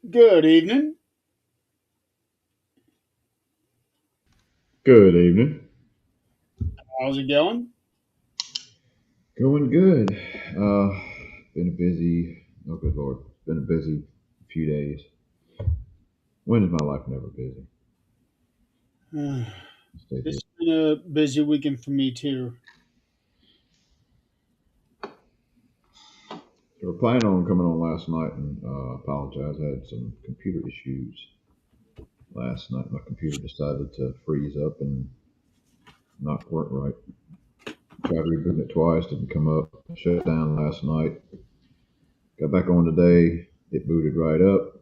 Good evening. Good evening. How's it going? Going good. Been a busy. Oh, good lord. Been a busy few days. When is my life never busy? Stay busy. It's been a busy weekend for me too. So we're planning on coming on last night, and apologize. I had some computer issues last night. My computer decided to freeze up and not work right. Tried rebooting it twice, didn't come up. Shut down last night. Got back on today. It booted right up.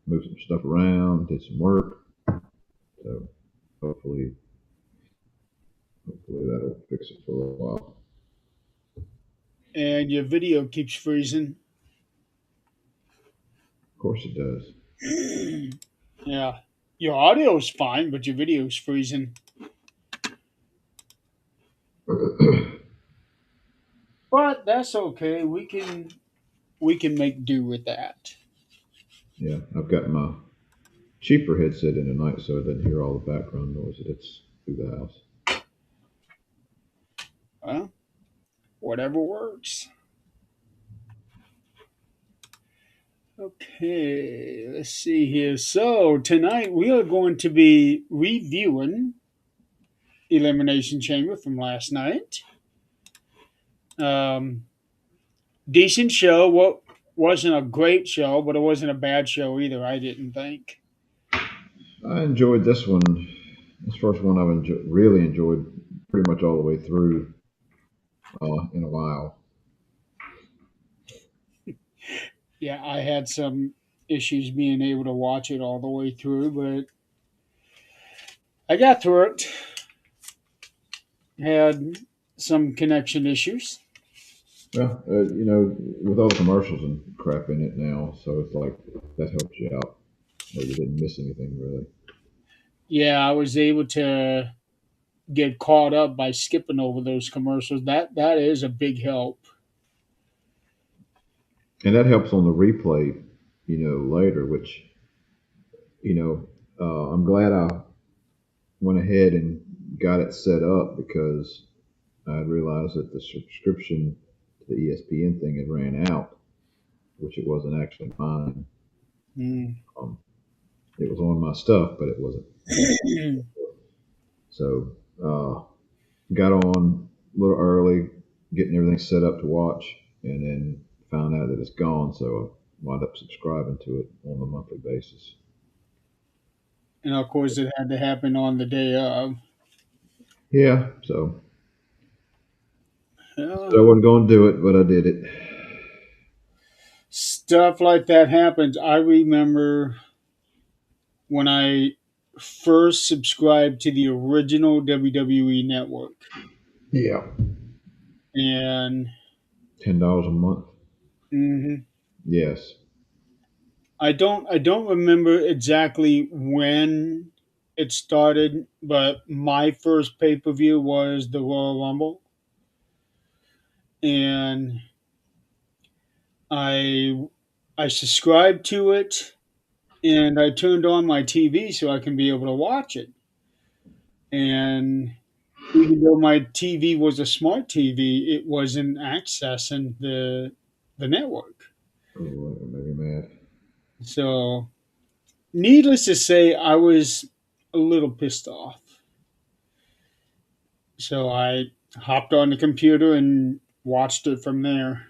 Moved some stuff around. Did some work. So hopefully hopefully that'll fix it for a while. And your video keeps freezing. Of course it does. Yeah. Your audio is fine, but your video is freezing. But that's okay. We can make do with that. Yeah, I've got my cheaper headset in tonight so it doesn't hear all the background noise that it's through the house. Well, whatever works. Okay, let's see here. So tonight we are going to be reviewing Elimination Chamber from last night. Um, Decent show. What wasn't a great show, but it wasn't a bad show either. I didn't think. I enjoyed this one. This first one really enjoyed pretty much all the way through in a while. Yeah, I had some issues being able to watch it all the way through, but I got through it. Had some connection issues. Well, with all the commercials and crap in it now, so it's like that helps you out. Well, you didn't miss anything really. Yeah, I was able to get caught up by skipping over those commercials. That is a big help. And that helps on the replay, later, which, I'm glad I went ahead and got it set up because I realized that the subscription to the ESPN thing had ran out, which it wasn't actually mine. Mm. Um, it was on my stuff, but it wasn't mine. So got on a little early, getting everything set up to watch, and then found out that it's gone. So I wound up subscribing to it on a monthly basis. And of course, it had to happen on the day of. Yeah, so Yeah. I wasn't going to do it, but I did it. Stuff like that happens. I remember when I first subscribed to the original WWE network. Yeah, And $10 a month. mhm, Yes. I don't remember exactly when it started, but my first pay-per-view was the Royal Rumble, and I I subscribed to it, and I turned on my TV so I can be able to watch it. And even though my TV was a smart TV, it wasn't accessing the network. Oh, that made me mad. So, needless to say, I was a little pissed off. So I hopped on the computer and watched it from there.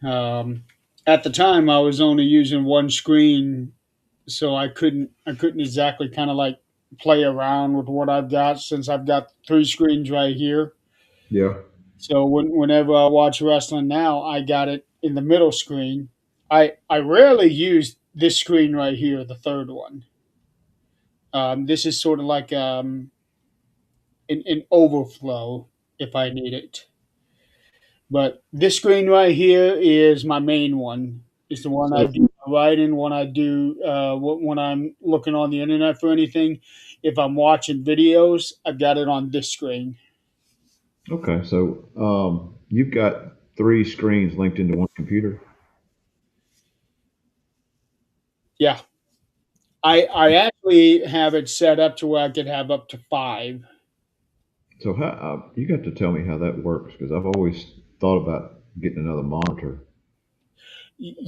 Um, at the time, I was only using one screen, so I couldn't exactly kind of like play around with what I've got since I've got three screens right here. Yeah. So whenever I watch wrestling now, I got it in the middle screen. I rarely use this screen right here, the third one. This is sort of like an overflow if I need it. But this screen right here is my main one. It's the one I So do writing, one I do when I'm looking on the internet for anything. If I'm watching videos, I've got it on this screen. okay, so you've got three screens linked into one computer. Yeah, I actually have it set up to where I could have up to five. So how you got to tell me how that works because I've always thought about getting another monitor.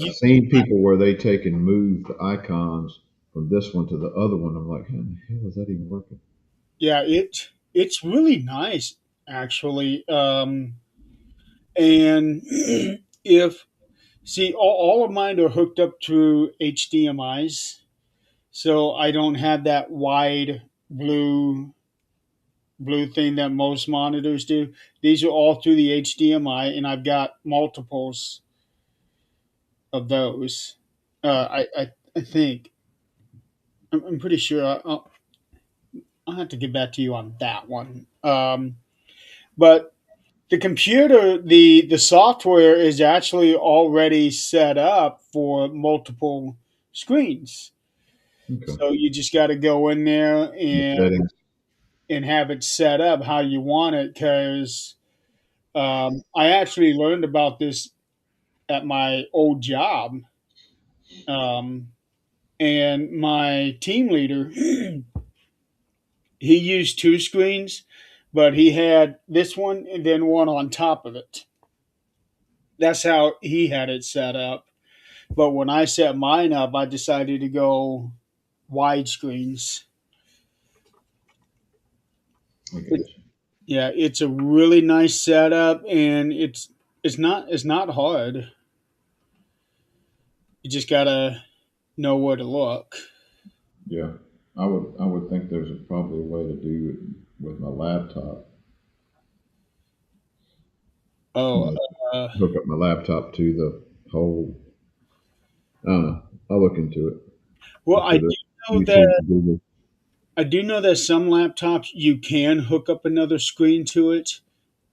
I've You, seen people where they take and move the icons from this one to the other one. I'm like, how in the hell is that even working? yeah, it's really nice actually. And if see all of mine are hooked up through HDMI's, so I don't have that wide blue thing that most monitors do. These are all through the HDMI, and I've got multiples of those. I think I'm pretty sure. I'll have to get back to you on that one. But the computer, the software is actually already set up for multiple screens. Okay. So you just got to go in there The settings. and have it set up how you want it. Because I actually learned about this at my old job, um, and my team leader he used two screens, but he had this one and then one on top of it. That's how he had it set up. But when I set mine up, I decided to go wide screens. I got you. Yeah, it's a really nice setup, and it's not hard. You just gotta know where to look. Yeah. I would think there's probably a way to do it with my laptop. You Oh, know, uh, hook up my laptop to the whole. I don't know. I'll look into it. well, I'm sure there's know YouTube, that Google. I do know that some laptops you can hook up another screen to it,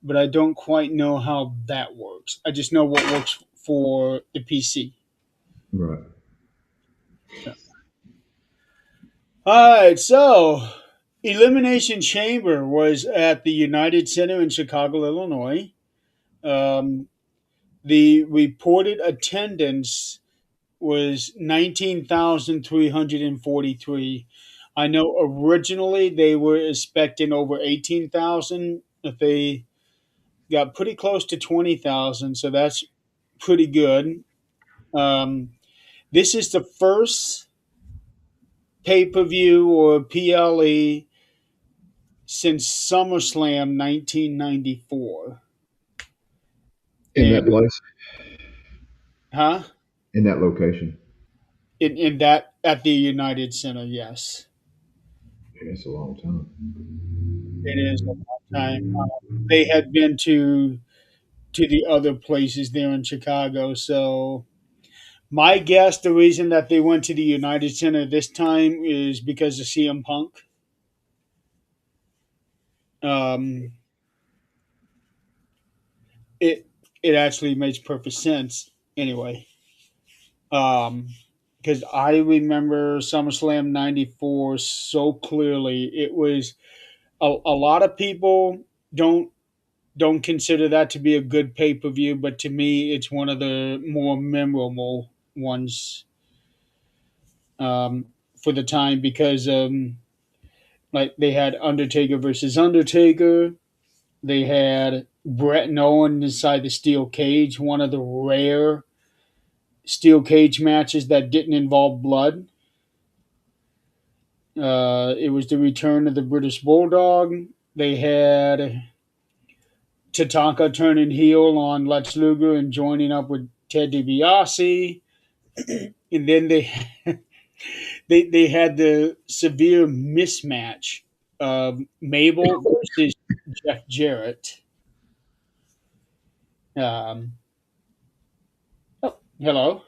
but I don't quite know how that works. I just know what works for the PC. Right. All right, so Elimination Chamber was at the United Center in Chicago, Illinois. Um, the reported attendance was 19,343. I know originally they were expecting over 18,000. If they got pretty close to 20,000, so that's pretty good. Um, this is the first pay per view or PLE since SummerSlam 1994. In And, that place, huh? in that location. In that, at the United Center, yes. Yeah, it's a long time. It is a long time. They had been to the other places there in Chicago. So my guess, the reason that they went to the United Center this time is because of CM Punk. Um, it it actually makes perfect sense anyway. Um, because I remember SummerSlam '94 so clearly. It was a lot of people don't consider that to be a good pay per view, but to me, it's one of the more memorable ones for the time because like they had Undertaker versus Undertaker, they had Brett and Owen inside the steel cage, one of the rare steel cage matches that didn't involve blood. It was the return of the British Bulldog. They had Tatanka turning heel on Lex Luger and joining up with Ted DiBiase. And then they had the severe mismatch of Mabel versus Jeff Jarrett. Um, oh, hello.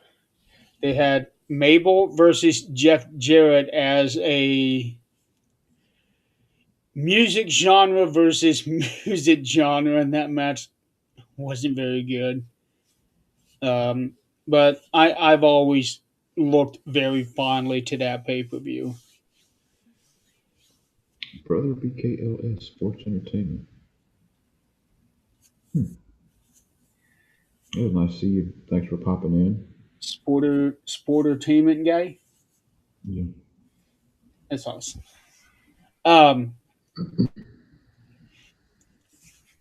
They had Mabel versus Jeff Jarrett as a music genre versus music genre, and that match wasn't very good. Um, but I've always looked very fondly to that pay per view. Brother BKLS Sports Entertainment. Hmm. It was nice to see you. Thanks for popping in. Sportertainment guy. Yeah. That's awesome. Um,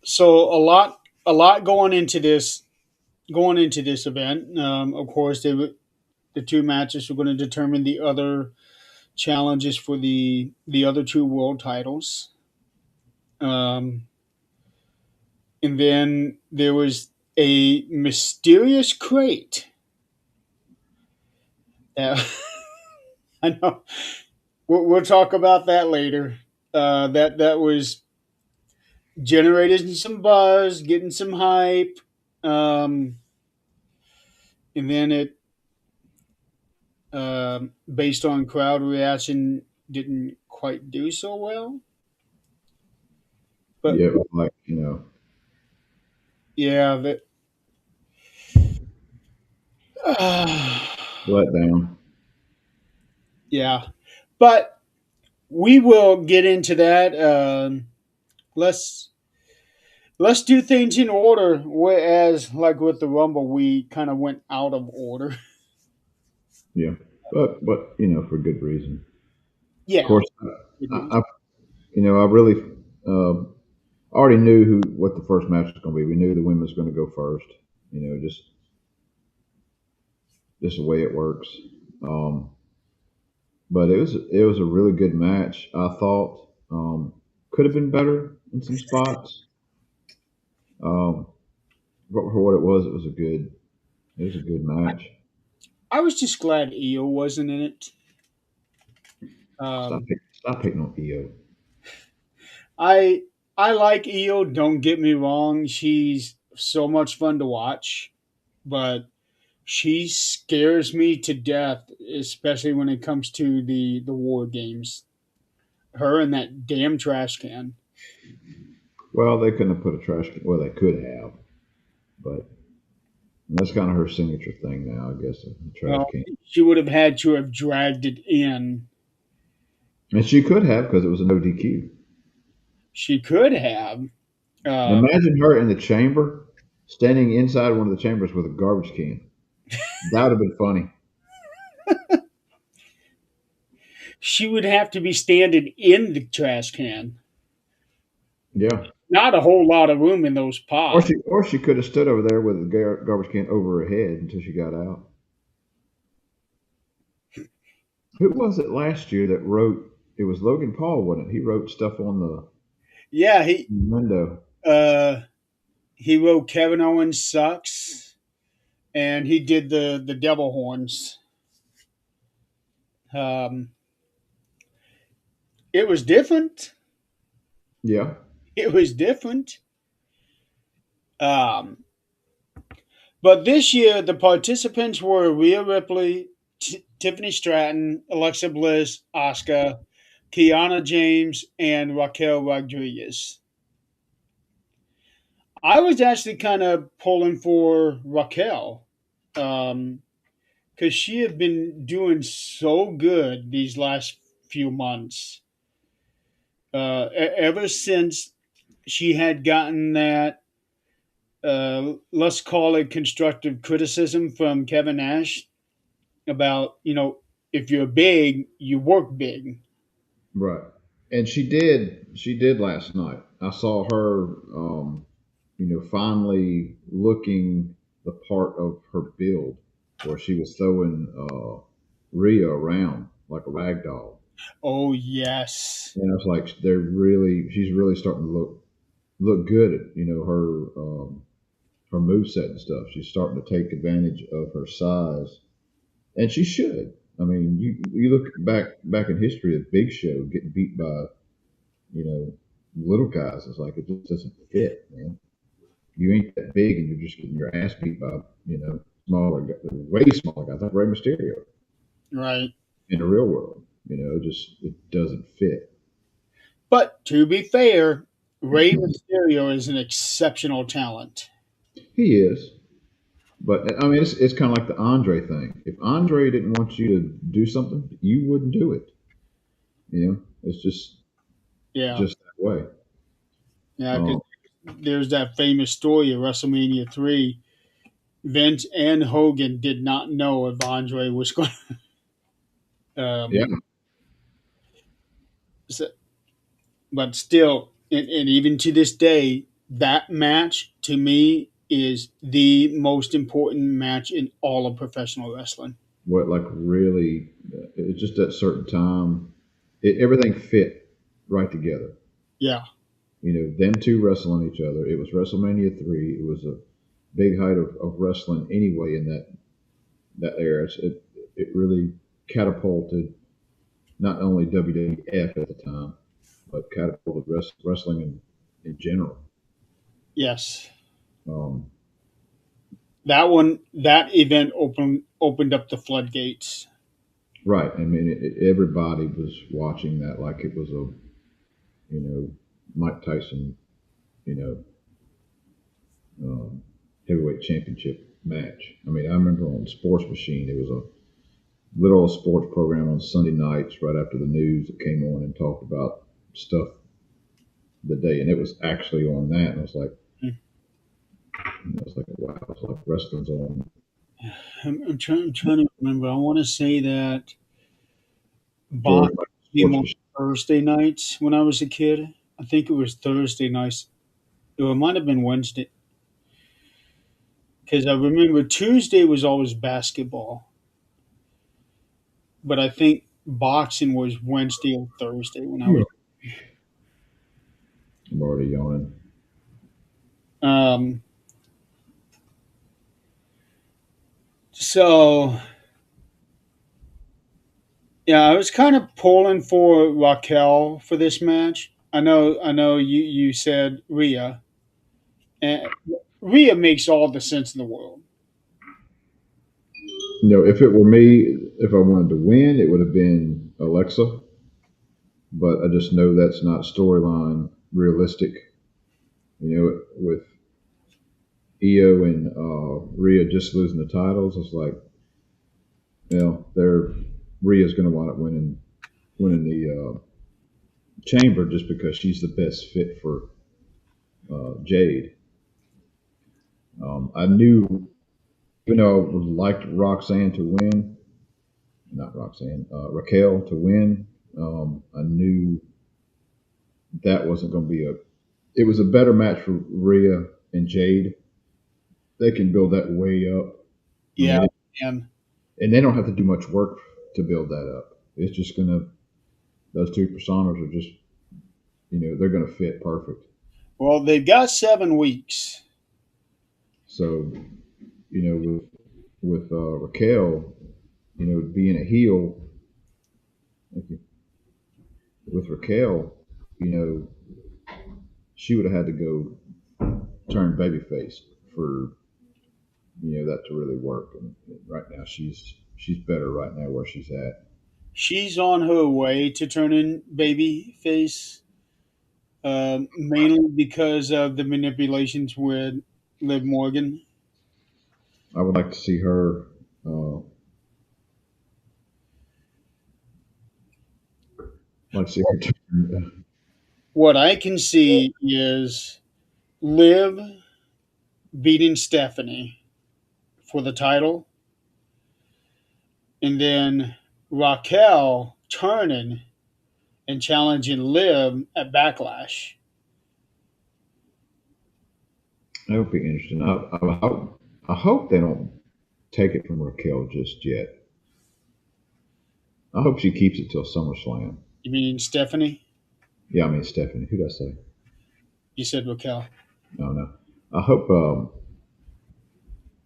so a lot going into this event. Of course, the two matches were going to determine the other challenges for the other two world titles. Um, and then there was a mysterious crate. Uh, I know we'll talk about that later. That was generating some buzz, getting some hype, um, and then it, based on crowd reaction, didn't quite do so well. But Yeah, but like yeah, that uh, let down. yeah, but we will get into that. Let's let's do things in order. Whereas, like with the Rumble, we kind of went out of order. Yeah, but for good reason. Of Yeah, course, good I reason. I really uh, already knew who what the first match was going to be. We knew the women was going to go first. Just the way it works. Um, but it was a really good match. I thought could have been better in some spots. Um, but for what it was a good I, match. I was just glad Io wasn't in it. Um, Stop hating on EO. I I like Io. Don't get me wrong; she's so much fun to watch, but she scares me to death, especially when it comes to the war games. Her and that damn trash can. Well, they couldn't have put a trash can. Well, they could have, but that's kind of her signature thing now, I guess. A trash Well, can, she would have had to have dragged it in. and she could have because it was a no DQ. She could have. Uh, Imagine her in the chamber, standing inside one of the chambers with a garbage can. That would have been funny. she would have to be standing in the trash can. Yeah. Not a whole lot of room in those Or pods. she could have stood over there with a garbage can over her head until she got out. Who was it last year that wrote? It was Logan Paul, wasn't it? He wrote stuff on the Yeah, he window. uh, he wrote Kevin Owens sucks, and he did the devil horns. Um, it was different. Yeah. It was different. Um, but this year, the participants were Rhea Ripley, Tiffany Stratton, Alexa Bliss, Asuka, Kiana James, and Raquel Rodriguez. I was actually kind of pulling for Raquel, because she had been doing so good these last few months. Ever since she had gotten that, let's call it constructive criticism from Kevin Nash about, if you're big, you work big. Right. And she did last night. I saw her finally looking the part of her build where she was throwing Rhea around like a rag doll. Oh, yes. And I was like, she's really starting to look good at her moveset and stuff. She's starting to take advantage of her size, and she should. I mean, you look back in history of Big Show getting beat by you know little guys. It's like it just doesn't fit, man. You ain't that big, and you're just getting your ass beat by smaller, way smaller guys like Rey Mysterio Right. in the real world. Just it doesn't fit. But to be fair, Rey Mysterio is an exceptional talent. He is, but I mean, it's kind of like the Andre thing. If Andre didn't want you to do something, you wouldn't do it. It's Yeah. just that way. Yeah, because Um, there's that famous story of WrestleMania 3. Vince and Hogan did not know if Andre was going. Yeah. Um, so, but still, and even to this day, that match to me is the most important match in all of professional wrestling. What like really? It's just at a certain time, everything fit right together. Yeah, Them two wrestling each other. It was WrestleMania 3. It was a big height of wrestling anyway in that era. It really catapulted not only WWF at the time, but catapulted wrestling in general. yes, Um, that event opened up the floodgates. right. I mean, everybody was watching that like it was a you know Mike Tyson you know um, heavyweight championship match. I mean, I remember on Sports Machine, it was a little sports program on Sunday nights right after the news that came on and talked about stuff the day, and it was actually on that. And I was like, wow, it's like wrestling's on. I'm trying to remember. I want to say that Or box like came Sports on Machine. Thursday nights when I was a kid. I think it was Thursday nights. Or it might have been Wednesday because I remember Tuesday was always basketball, but I think boxing was Wednesday or Thursday when I was. I'm already yawning. Um, so yeah, I was kind of pulling for Raquel for this match. I know. You said Rhea, and Rhea makes all the sense in the world. If it were me, if I wanted to win, it would have been Alexa. But I just know that's not storyline realistic. With Io and Rhea just losing the titles, it's like, they're Rhea's going to wind up winning the chamber just because she's the best fit for Jade. I knew, even though I would liked Roxanne to win, not Roxanne, Raquel to win. I knew that wasn't going to be a. It was a better match for Rhea and Jade. They can build that way up. I Yeah, mean, and and they don't have to do much work to build that up. It's just gonna. Those two personas are just, they're gonna fit perfect. well, they've got 7 weeks. So, with Raquel, being a heel, with Raquel, you know, she would have had to go turn babyface for that to really work. And right now, she's better right now where she's at. She's on her way to turning baby face, mainly because of the manipulations with Liv Morgan. I would like to see her. Uh, like to see her turn. What I can see is Liv beating Stephanie for the title, and then Raquel turning and challenging Liv at Backlash. That would be interesting. I hope they don't take it from Raquel just yet. I hope she keeps it till SummerSlam. You mean Stephanie? Yeah, I mean Stephanie. Who did I say? You said Raquel. No, no. I hope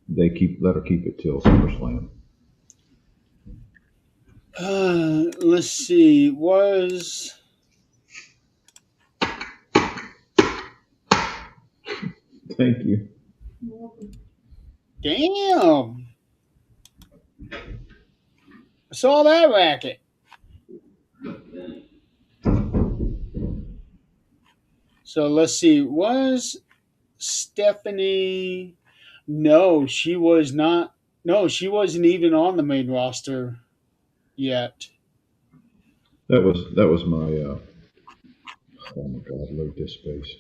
they let her keep it till SummerSlam. Let's see. Was Thank you. damn. I saw that racket. So let's see. Was Stephanie? No, she was not. No, she wasn't even on the main roster yet. That was my. Oh my God, load this space.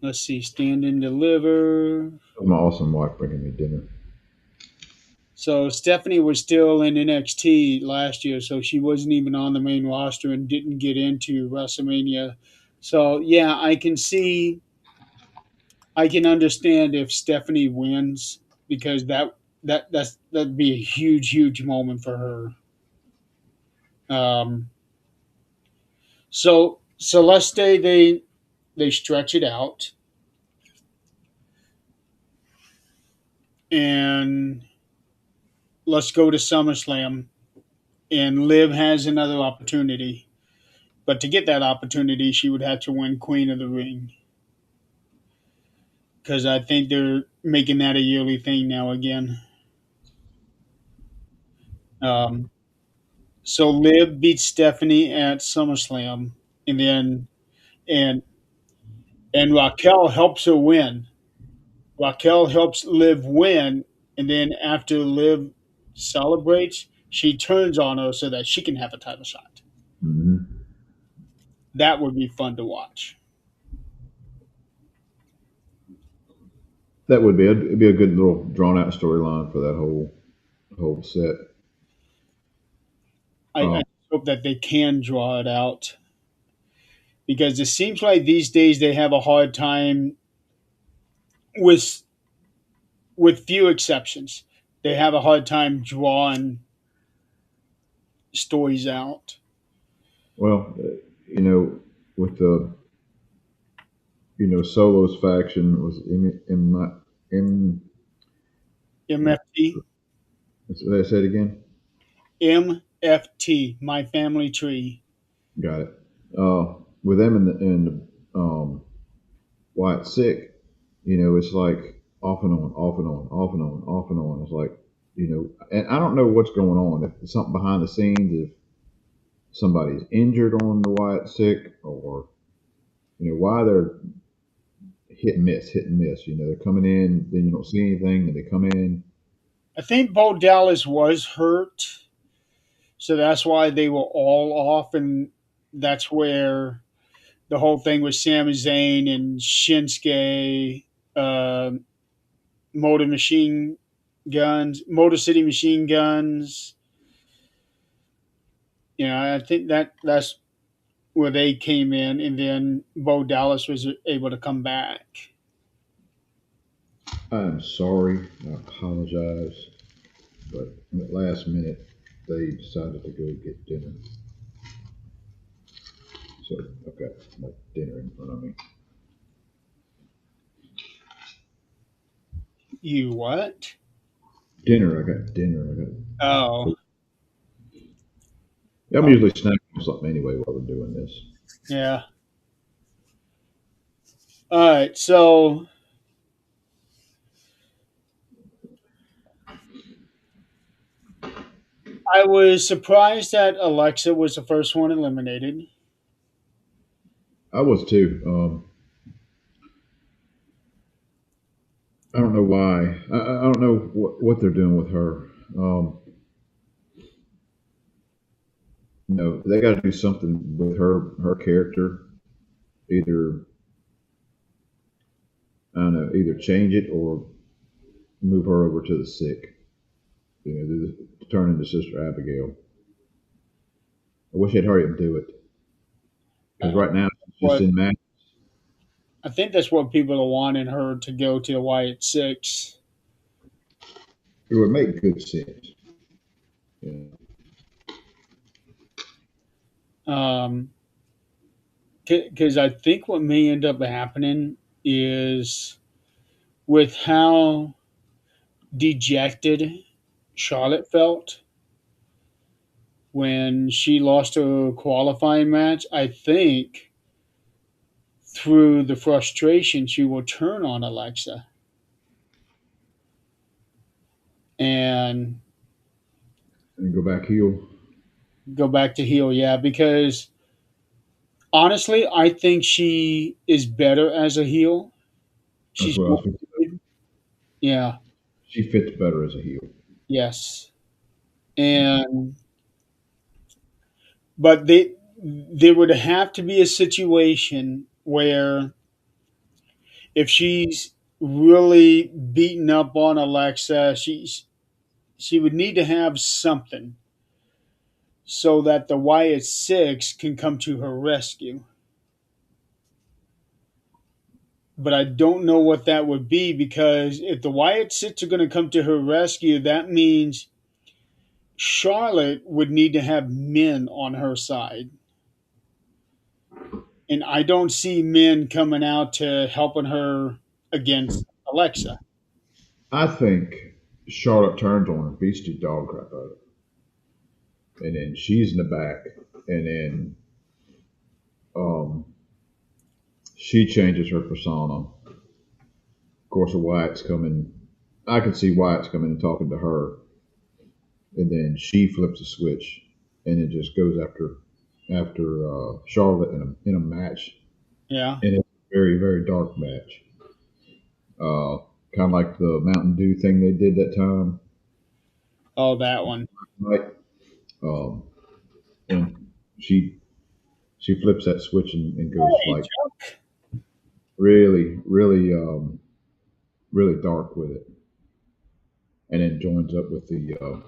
Let's see. Stand and deliver. My awesome wife bringing me dinner. So Stephanie was still in NXT last year, so she wasn't even on the main roster and didn't get into WrestleMania. So yeah, I can understand if Stephanie wins because that'd be a huge moment for her. Um, so Celeste they stretch it out and let's go to SummerSlam and Liv has another opportunity. But to get that opportunity, she would have to win Queen of the Ring because I think they're making that a yearly thing now again. Um, so Liv beats Stephanie at SummerSlam, and then and and Raquel helps her win. Raquel helps Liv win, and then after Liv celebrates, she turns on her so that she can have a title shot. Hmm. That would be fun to watch. That would be it'd be a good little drawn out storyline for that whole set. I Um, hope that they can draw it out because it seems like these days they have a hard time with few exceptions. They have a hard time drawing stories out. well, with the Solo's faction was M. MFT, Did I say it again? MFT, my family tree. Got it. With them and Wyatt sick, it's like off and on, off and on, off and on, off and on. It's like, and I don't know what's going on. If it's something behind the scenes, if somebody's injured on the Wyatt sick, or why they're hit and miss. They're coming in, then you don't see anything, and they come in. I think Bo Dallas was hurt, so that's why they were all off, and that's where the whole thing with Sami Zayn and Shinsuke, uh, Motor City Machine Guns. I think that's where they came in, and then Bo Dallas was able to come back. I am sorry. I apologize, but at the last minute, they decided to go get dinner. So I've got my dinner in front of me. You what? Dinner. I got dinner. I got. Oh, I'm usually snacking on something anyway while we're doing this. yeah. All right. So I was surprised that Alexa was the first one eliminated. I was too. I don't know why. I don't know what they're doing with her. They got to do something with her character. Either I don't know, either change it or move her over to the sick. Turn into Sister Abigail. I wish they'd hurry up and do it because right now she's just What in match. I think that's what people are wanting her to go to Wyatt Six. It would make good sense. Yeah. Um, because I think what may end up happening is with how dejected Charlotte felt when she lost her qualifying match. I think through the frustration, she will turn on Alexa and And go back heel. go back to heel. Yeah, because honestly, I think she is better as a heel. That's She's what I more was thinking. good. Yeah, She fits better as a heel. yes. And but there would have to be a situation where if she's really beaten up on Alexa, She would need to have something so that the Wyatt Six can come to her rescue. But I don't know what that would be because if the Wyatt Six are going to come to her rescue, that means Charlotte would need to have men on her side. And I don't see men coming out to helping her against Alexa. I think Charlotte turns on her, beats the dog crap out of her, and then she's in the back, and then um, she changes her persona. Of course, Wyatt's coming. I can see Wyatt's coming and talking to her, and then she flips a switch, and it just goes after Charlotte in a match, Yeah. and it's a very very dark match. Uh, kind of like the Mountain Dew thing they did that time, Oh, that one. right? Um, and she she flips that switch and goes Hey, like really really dark with it, and then joins up with the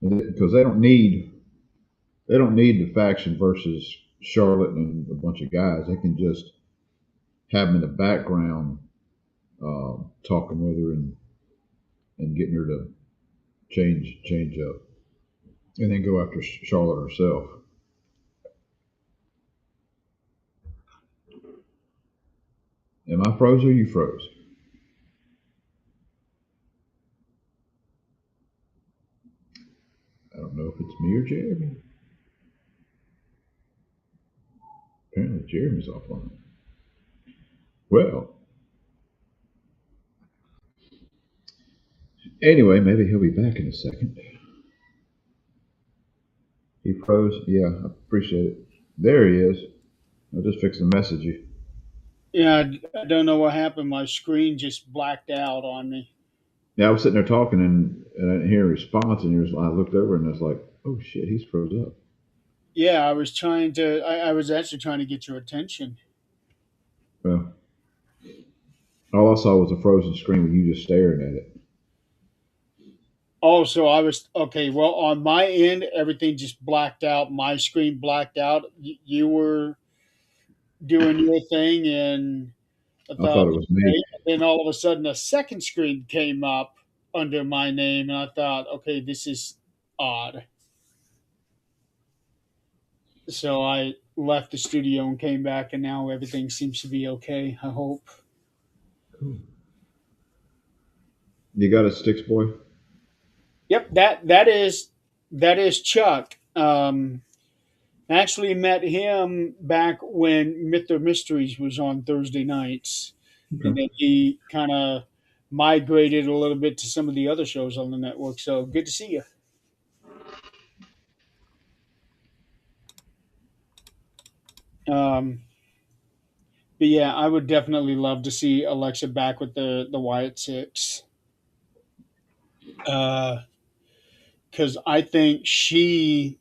because they don't need the faction versus Charlotte and a bunch of guys. They can just have them in the background talking with her and getting her to change up, and then go after Charlotte herself. Am I froze or you froze? I don't know if it's me or Jeremy. Apparently Jeremy's offline. Well, anyway, maybe he'll be back in a second. He froze. Yeah, I appreciate it. There he is. I'll just fix the message you. Yeah, I don't know what happened. My screen just blacked out on me. Yeah, I was sitting there talking and I didn't hear a response, and I looked over and I was like, oh shit, he's froze up. Yeah, I was actually trying to get your attention. Well, all I saw was a frozen screen with you just staring at it. Oh, so I was okay. Well, on my end, everything just blacked out. My screen blacked out. You were doing your thing, and I I thought, thought it was me. okay. And then all of a sudden, a second screen came up under my name, and I thought, okay, this is odd. So I left the studio and came back, and now everything seems to be okay. I hope. Cool. You got a sticks boy? Yep, that is Chuck. Actually met him back when Myth or Mysteries was on Thursday nights, and Okay. then he kind of migrated a little bit to some of the other shows on the network. So good to see you. Um, but yeah, I would definitely love to see Alexa back with the Wyatt Six, because I think she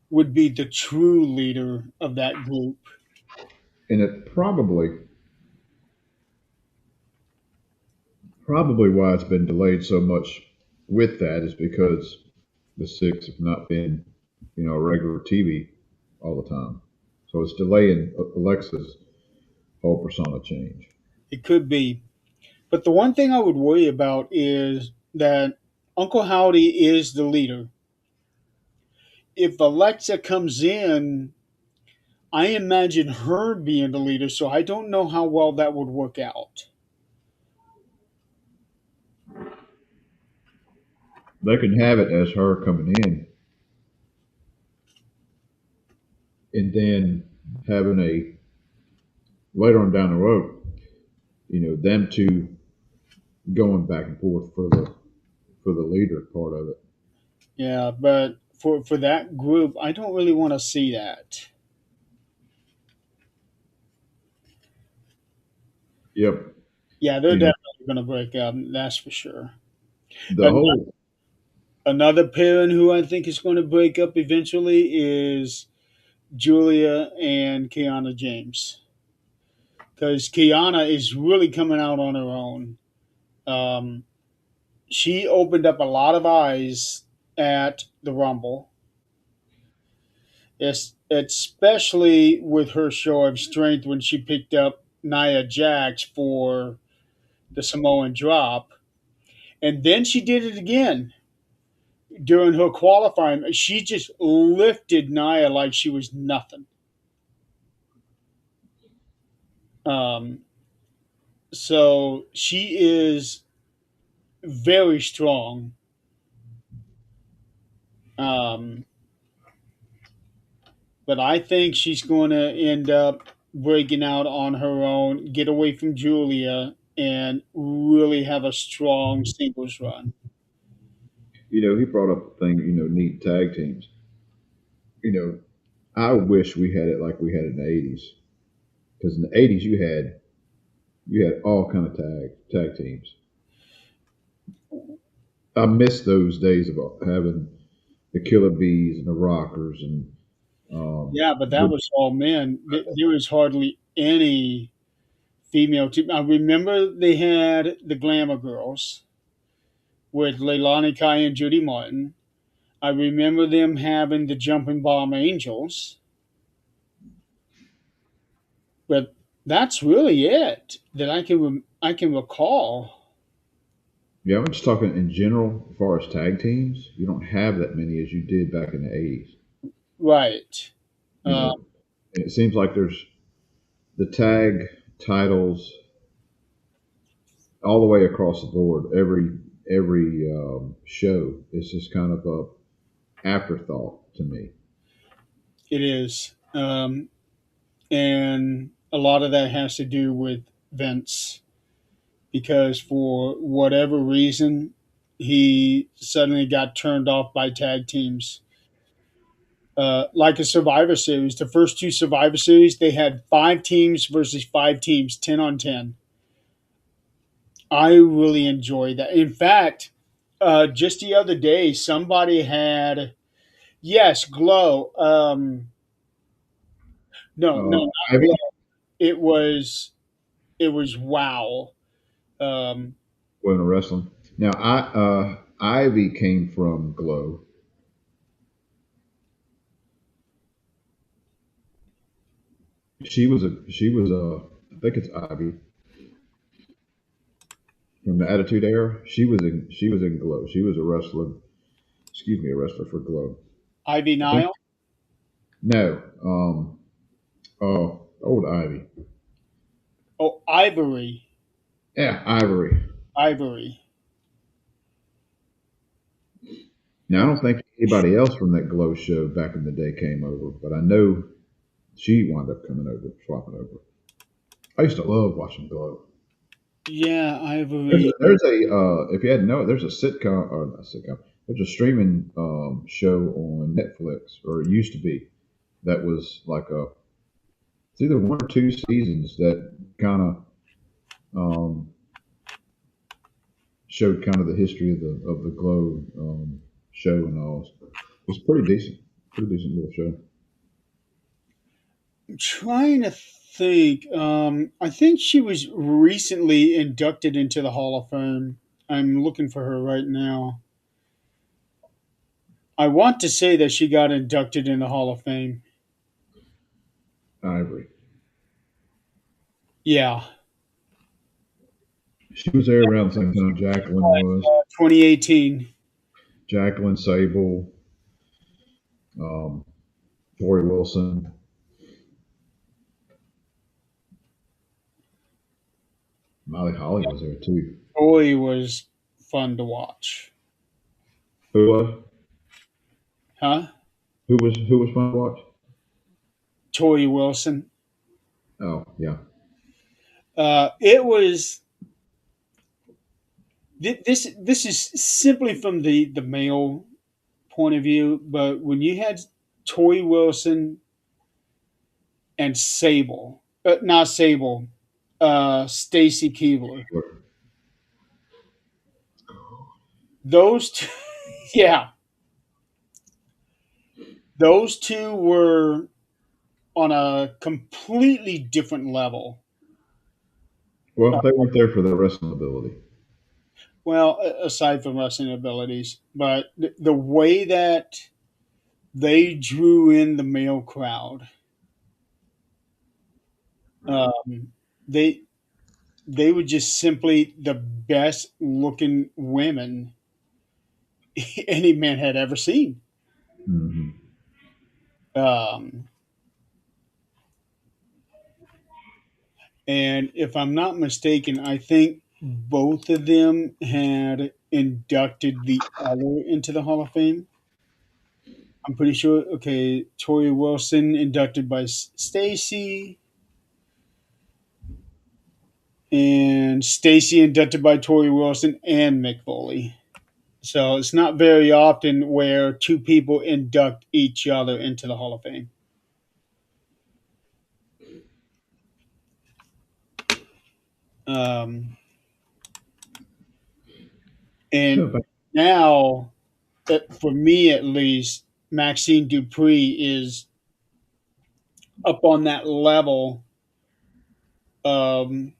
would be the true leader of that group. And it probably why it's been delayed so much with that is because the six have not been, regular TV all the time. So it's delaying Alexa's whole persona change. It could be. But the one thing I would worry about is that Uncle Howdy is the leader. If Alexa comes in, I imagine her being the leader, so I don't know how well that would work out. They can have it as her coming in and then having a later on down the road, them two going back and forth for the leader part of it. Yeah, but for that group, I don't really want to see that. Yep. Yeah, they're You know, definitely going to break up. That's for sure. the An- whole Another parent who I think is going to break up eventually is Julia and Kiana James, because Kiana is really coming out on her own. Um, she opened up a lot of eyes at the Rumble, especially with her show of strength when she picked up Nia Jax for the Samoan drop. And then she did it again during her qualifying. She just lifted Nia like she was nothing. Um, so she is very strong. Um, but I think she's going to end up breaking out on her own, get away from Julia, and really have a strong singles run. He brought up the thing, neat tag teams. You know, I wish we had it like we had it in the '80s, because in the '80s you had all kind of tag teams. I miss those days about having the Killer Bees and the Rockers and Yeah, but that the was all men. There was hardly any female team. I remember they had the Glamour Girls with Leilani Kai and Judy Martin. I remember them having the Jumping Bomb Angels, but that's really it that I can recall. yeah. I'm just talking in general as far as tag teams. You don't have that many as you did back in the '80s. Right. You Uh, know, and it seems like there's the tag titles all the way across the board. Every show is just kind of a afterthought to me. it is, and a lot of that has to do with Vince because for whatever reason he suddenly got turned off by tag teams. Like a Survivor Series, the first two Survivor Series, they had five teams versus five teams, 10 on 10. I really enjoyed that. In fact, just the other day, somebody had, yes, Glow. No, no, not Ivy Glow. It was, it was Wow. Um, Women Wrestling. Now, Ivy came from Glow. She was I think it's Ivy from the Attitude Era. She was in Glow. She was a wrestler. Excuse me, a wrestler for Glow. Ivy I think Nile. no. Oh, old Ivy. Oh, Ivory. Yeah, Ivory. Ivory. Now I don't think anybody else from that Glow show back in the day came over, but I know she wound up coming over, swapping over. I used to love watching Glow. Yeah, There's a, Ivory. there's a if you hadn't know it, there's a sitcom or not sitcom. There's a streaming show on Netflix, or it used to be, that was like it's either one or two seasons that kind of showed kind of the history of the Glow show and all. It's pretty decent little show. I'm trying to think. I think she was recently inducted into the Hall of Fame. I'm looking for her right now. I want to say that she got inducted in the Hall of Fame. Ivory. Yeah, She was there around the same time Jacqueline was. 2018. Jacqueline Sable, um, Tori Wilson, Molly Holly was there too. Boy, was fun to watch. Who was? Huh? Who was fun to watch? Tori Wilson. Oh yeah, It was this is simply from the male point of view, but when you had Tori Wilson and Sable, not Sable, Stacy Keebler, sure. those two, yeah, those two were on a completely different level. Well, they weren't there for the wrestling ability. Well, aside from wrestling abilities, but the way that they drew in the male crowd, um, they they were just simply the best looking women any man had ever seen. Hmm. Um, and if I'm not mistaken, I think both of them had inducted the other into the Hall of Fame. I'm pretty sure. Okay, Tori Wilson inducted by Stacy, and Stacy inducted by Tori Wilson and Mick Foley. So it's not very often where two people induct each other into the Hall of Fame. Um, Yeah, and now, for me at least, Maxine Dupree is up on that level, um,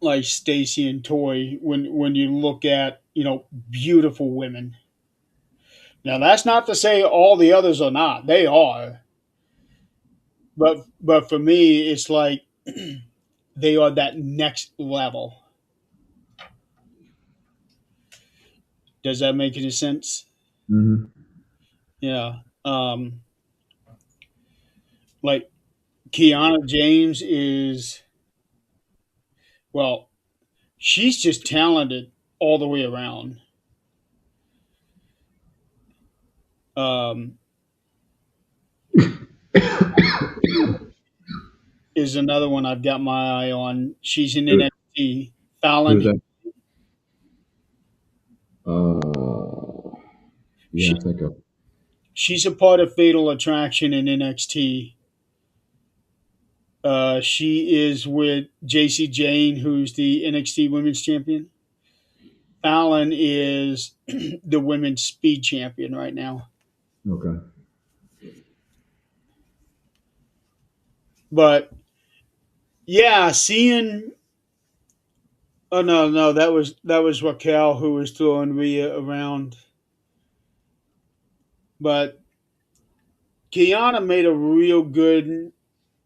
like Stacy and Tori. When you look at beautiful women. Now that's not to say all the others are not. They are, but for me, it's like they are that next level. Does that make any sense? hmm. Yeah. Like Kiana James is, well, she's just talented all the way around. Um, is another one I've got my eye on. She's in Who, NXT. who's Fallon, that? Yeah, I she, think of. she's a part of Fatal Attraction in NXT. She is with JC Jane, who's the NXT Women's Champion. Fallon is the Women's Speed Champion right now. Okay. But yeah, seeing. Oh no, no, that was Raquel who was throwing Rhea around. But Kiana made a real good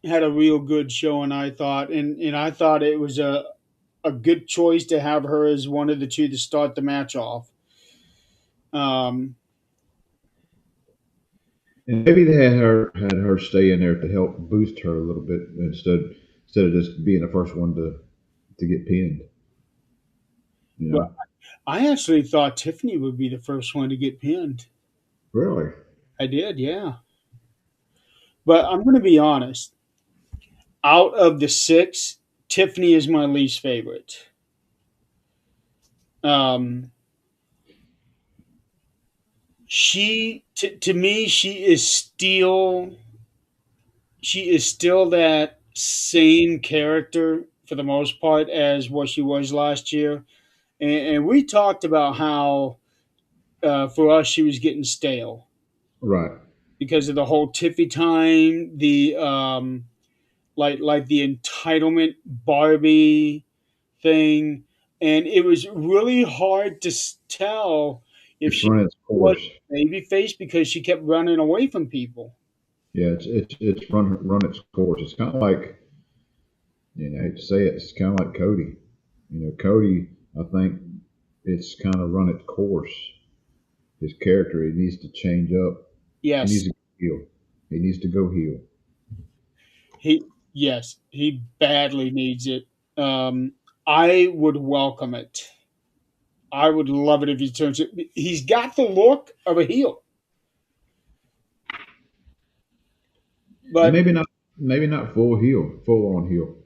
had a real good showing, I thought, and I thought it was a good choice to have her as one of the two to start the match off. Um, And maybe they had her stay in there to help boost her a little bit instead of just being the first one to get pinned. You but know, I actually thought Tiffany would be the first one to get pinned. really. I did, yeah. But I'm going to be honest. Out of the six, Tiffany is my least favorite. Um, to me, she is still that same character for the most part as what she was last year. And we talked about how for us she was getting stale Right. because of the whole Tiffy time, the like the entitlement Barbie thing, and it was really hard to tell if It's she run its was course. baby face because she kept running away from people. Yeah, it's run its course. It's kind of like, I hate to say it, it's kind of like Cody. Cody, I think it's kind of run its course. His character, he needs to change up. He needs Yes, to heal. He needs to go heal. he yes he badly needs it. Um, I would welcome it. I would love it if he turns it. He's got the look of a heel, And but maybe not full on heel.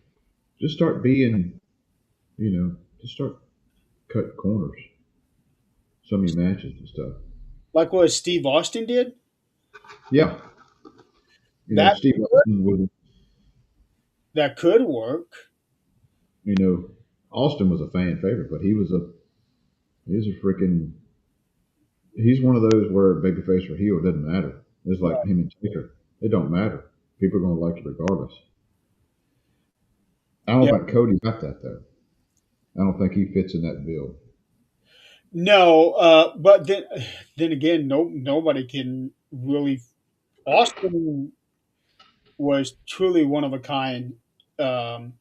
Just start being, just start cut corners. Some of your matches and stuff. like what Steve Austin did, Yeah, that Steve Austin was, that could work. you know, Austin was a fan favorite, but he's a freaking, he's one of those where babyface or heel doesn't matter. It's like him and Taker. It don't matter. People are gonna like it regardless. I don't Yeah, think Cody got that though. I don't think he fits in that bill. No, but then again, nobody can really. Austin was truly one of a kind, um,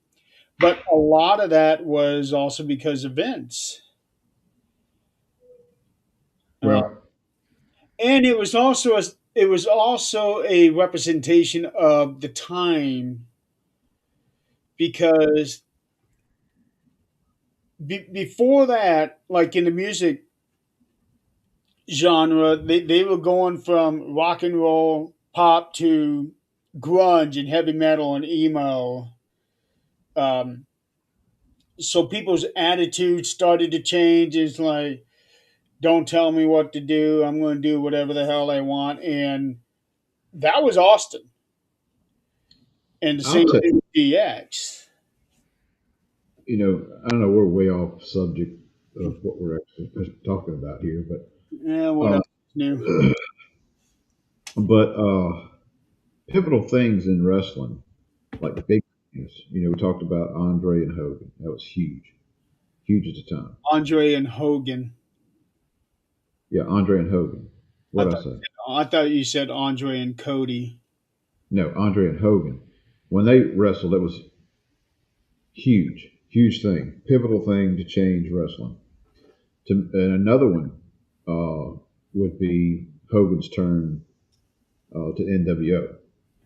but a lot of that was also because of Vince, uh, Well, and it was also a representation of the time because before that, like in the music genre, they were going from rock and roll, pop to grunge and heavy metal and emo. Um, so people's attitudes started to change. It's like, don't tell me what to do. I'm going to do whatever the hell I want. And that was Austin. And the I'll same tell thing with DX. you, I don't know, we're way off subject of what we're actually talking about here, Yeah, what uh, else is new? but pivotal things in wrestling, like big things. We talked about Andre and Hogan. That was huge, huge at the time. Andre and Hogan. Yeah, Andre and Hogan. I What I thought say? I thought you said Andre and Cody. No, Andre and Hogan. When they wrestled, it was huge, huge thing, pivotal thing to change wrestling. And another one would be Hogan's turn to NWO.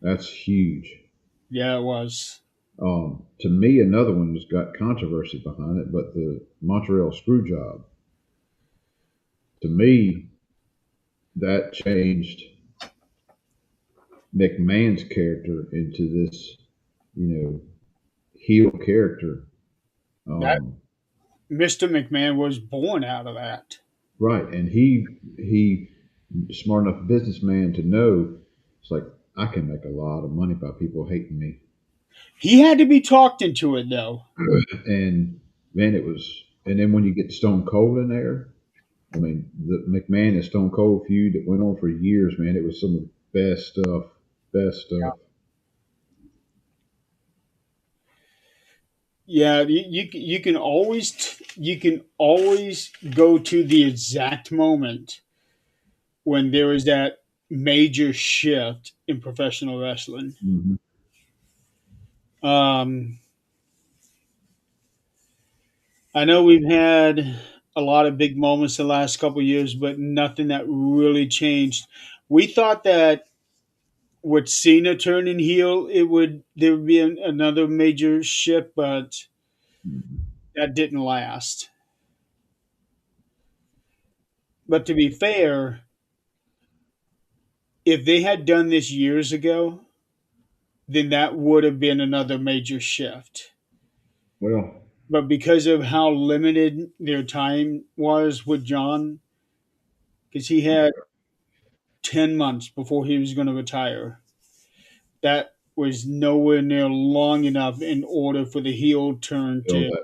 That's huge. Yeah, it was. To me, another one has got controversy behind it, but the Montreal Screwjob. To me, that changed McMahon's character into this, you know, heel character. That Um, Mr. McMahon was born out of that. right, and he smart enough businessman to know it's like I can make a lot of money by people hating me. He had to be talked into it, though. And man, it was. And then when you get Stone Cold in there, I mean, the McMahon and Stone Cold feud that went on for years, man, it was some of the best stuff. Best stuff. Yeah, you can always go to the exact moment when there is that major shift in professional wrestling. Hmm. Um, I know we've had a lot of big moments the last couple of years, but nothing that really changed. We thought that with Cena turning heel, it would there would be another major shift, but that didn't last. But to be fair, if they had done this years ago, then that would have been another major shift. Well, But because of how limited their time was with John, because he had 10 months before he was going to retire, that was nowhere near long enough in order for the heel turn build that.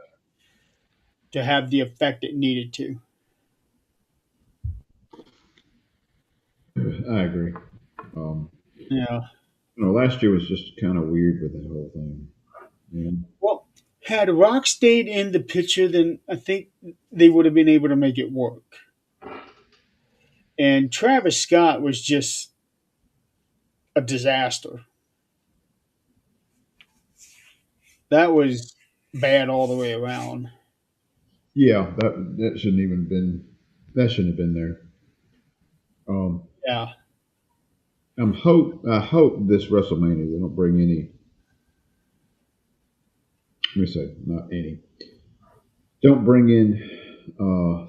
to have the effect it needed to. I agree. Um, Yeah. last year was just kind of weird with that whole thing. Yeah. Well, had Rock stayed in the picture, then I think they would have been able to make it work. And Travis Scott was just a disaster. That was bad all the way around. Yeah, that shouldn't even been. That shouldn't have been there. Um, Yeah. I hope this WrestleMania they don't bring any. Let me say not any. Don't bring in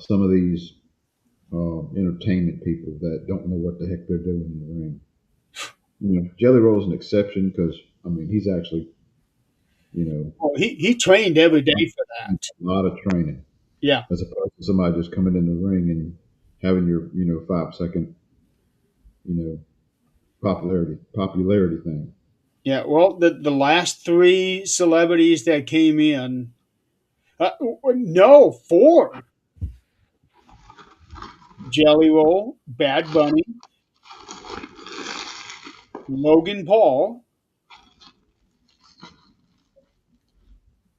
some of these entertainment people that don't know what the heck they're doing in the ring. Jelly Roll's an exception because I mean he's actually you know Oh, he trained every day for a that. lot of training Yeah. as opposed to somebody just coming in the ring and having your 5 second you know popularity thing. Yeah. Well, the last three celebrities that came in, no, four: Jelly Roll, Bad Bunny, Logan Paul,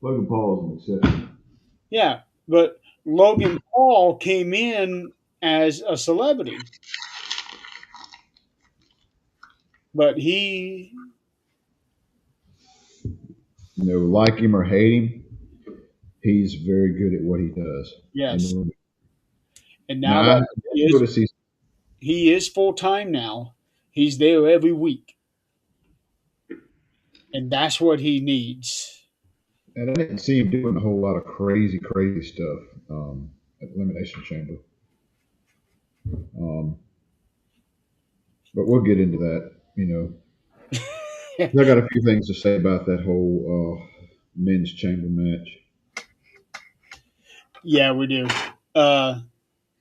Logan Paul is an exception. Yeah, but Logan Paul came in as a celebrity, but he, You know, like him or hate him, he's very good at what he does in the yes, ring. and Now, now I that did he is notice he's, he is full time now. He's there every week, and that's what he needs. and I didn't see him doing a whole lot of crazy, crazy stuff at Elimination Chamber. Um, but we'll get into that. You know, I got a few things to say about that whole men's chamber match. Yeah, we do. Uh,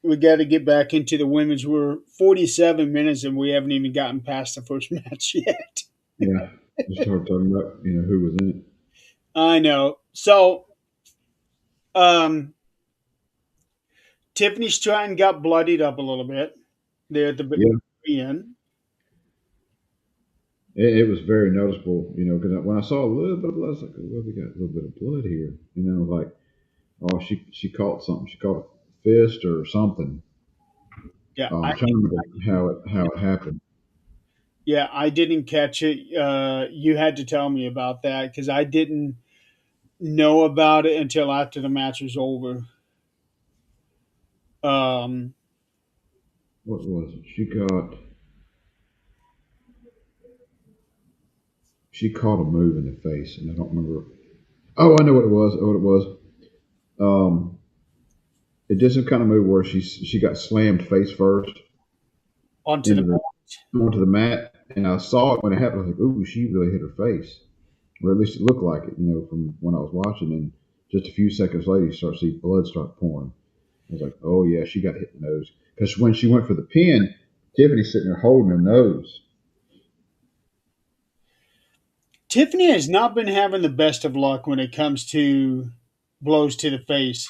we got to get back into the women's. We're 47 minutes and we haven't even gotten past the first match yet. Yeah, just start talking about who was in it. I know. So, um, Tiffany Stratton got bloodied up a little bit there at the Yeah, end. it was very noticeable. You know, because when I saw a little bit of blood, I was like, "Well, we got a little bit of blood here." You know, like, oh, she caught something. She caught a fist or something. Yeah, I'm trying to remember how it happened. I didn't catch it. You had to tell me about that because I didn't know about it until after the match was over. Um, What was it? She caught a move in the face, and I don't remember. Oh, I know what it was. Oh, what it was. Um, it did some kind of move where she got slammed face first onto into the onto the mat, and I saw it when it happened. I was like, "Ooh, she really hit her face," or at least it looked like it. You know, from when I was watching, and just a few seconds later, you start see blood start pouring. I was like, "Oh yeah, she got hit in the nose." Because when she went for the pin, Tiffany's sitting there holding her nose. Tiffany has not been having the best of luck when it comes to blows to the face.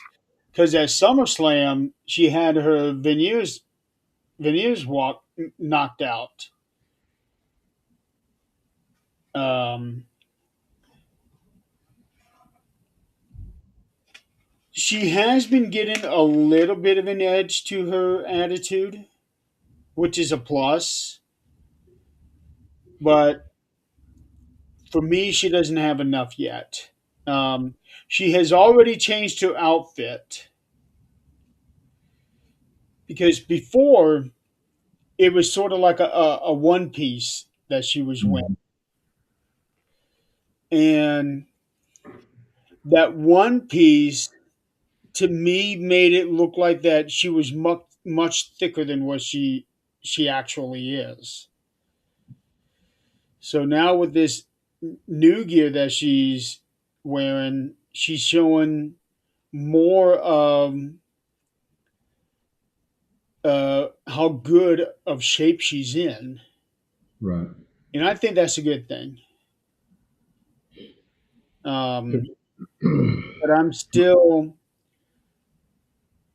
Because at SummerSlam, she had her veneers walk knocked out. Um, she has been getting a little bit of an edge to her attitude, which is a plus. But for me, she doesn't have enough yet. She has already changed her outfit because before it was sort of like a one piece that she was wearing. Mhm. And that one piece to me made it look like that she was much thicker than what she actually is. So now with this new gear that she's wearing, she's showing more of how good of shape she's in, Right. and I think that's a good thing. But I'm still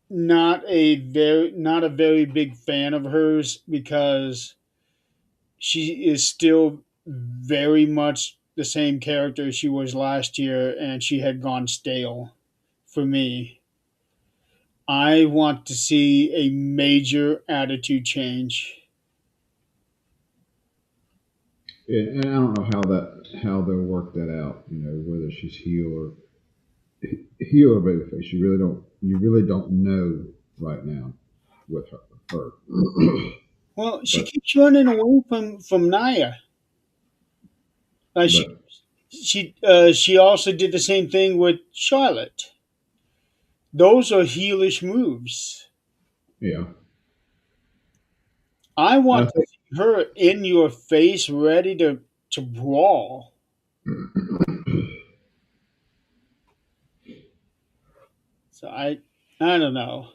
not a very big fan of hers because she is still very much the same character she was last year, and she had gone stale for me. I want to see a major attitude change. And I don't know how they'll work that out. You know, whether she's heel or babyface. You really don't know right now with her. Well, she but keeps running away from Naya. Uh, she but she also did the same thing with Charlotte. Those are heelish moves. yeah, I I want to think see her in your face, ready to brawl. So I don't know.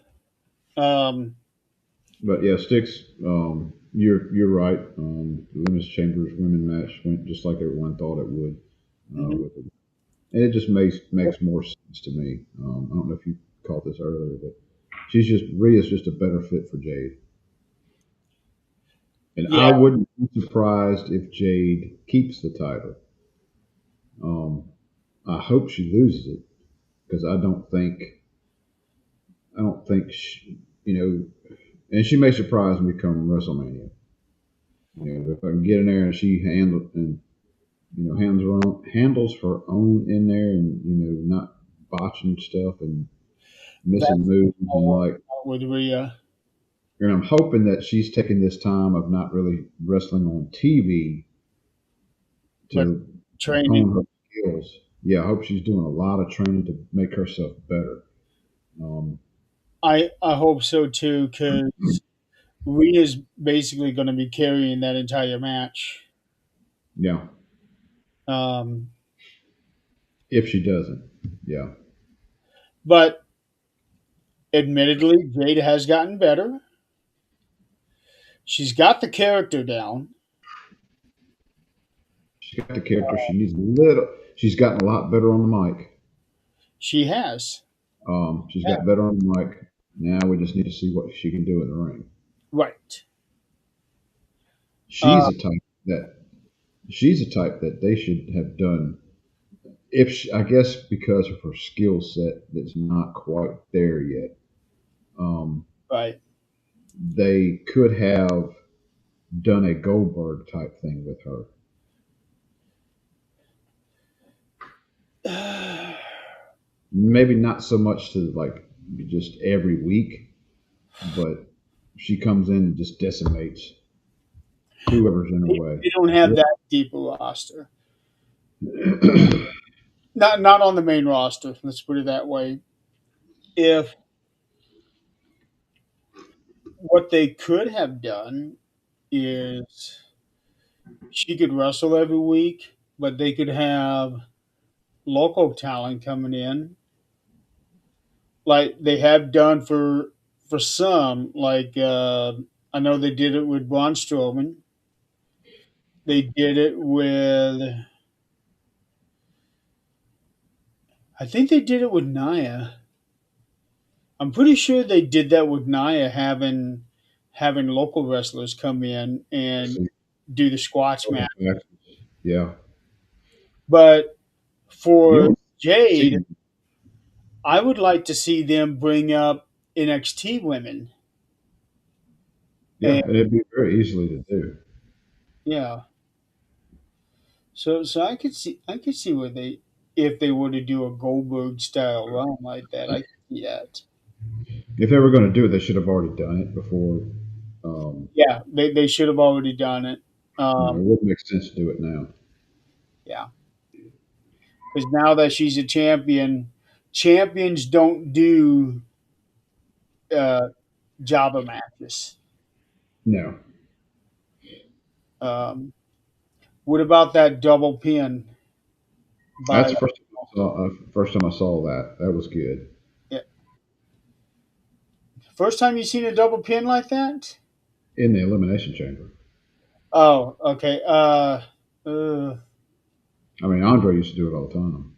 Um, but yeah, Sticks. You're right. The women's chambers women match went just like everyone thought it would. mhm. With it. And it just makes more sense to me. I don't know if you caught this earlier, but Rhea's just a better fit for Jade. And I Yeah, wouldn't be surprised if Jade keeps the title. Um, I hope she loses it, because I don't think you know, and she may surprise me come WrestleMania. If I can get in there and she handles her own in there, and not botching stuff and missing That's moves and all like. with Rhea. And I'm hoping that she's taking this time of not really wrestling on TV But to training, hone her skills. Yeah, I hope she's doing a lot of training to make herself better. Um, I hope so too, because Rhea's basically going to be carrying that entire match. yeah, Um, if she doesn't, yeah, but admittedly, Jade has gotten better. She's got the character down. she's got the character. She needs a little. She's gotten a lot better on the mic. She has. She's Yeah, got better on the mic. Now we just need to see what she can do in the ring. right. Uh, She's a type that she's a type that they should have done. If she, I guess because of her skill set that's not quite there yet, um, right. they could have done a Goldberg type thing with her. Maybe not so much to like just every week, but she comes in and just decimates whoever's in her way. They don't have that deep a roster. Not on the main roster. Let's put it that way. If what they could have done is she could wrestle every week, but they could have local talent coming in, like they have done for some. Like I know they did it with Braun Strowman. They did it with. I think they did it with Nia. I'm pretty sure they did that with Nia, having local wrestlers come in and See, do the squash match. yeah, But you for don't Jade, see. I would like to see them bring up NXT women. Yeah, And and it'd be very easily to do. yeah, so I could see where they, if they were to do a Goldberg style run like that, I could see that. If they were going to do it, they should have already done it before. Um, Yeah, they should have already done it. it wouldn't make sense to do it now. Yeah, because now that she's a champion, champions don't do uh, jobber matches. No, Um, what about that double pin that's by? the first time I saw that. That was good Yeah, first time you seen a double pin like that? in the Elimination Chamber. Oh, okay. Uh I mean, Andre used to do it all the time.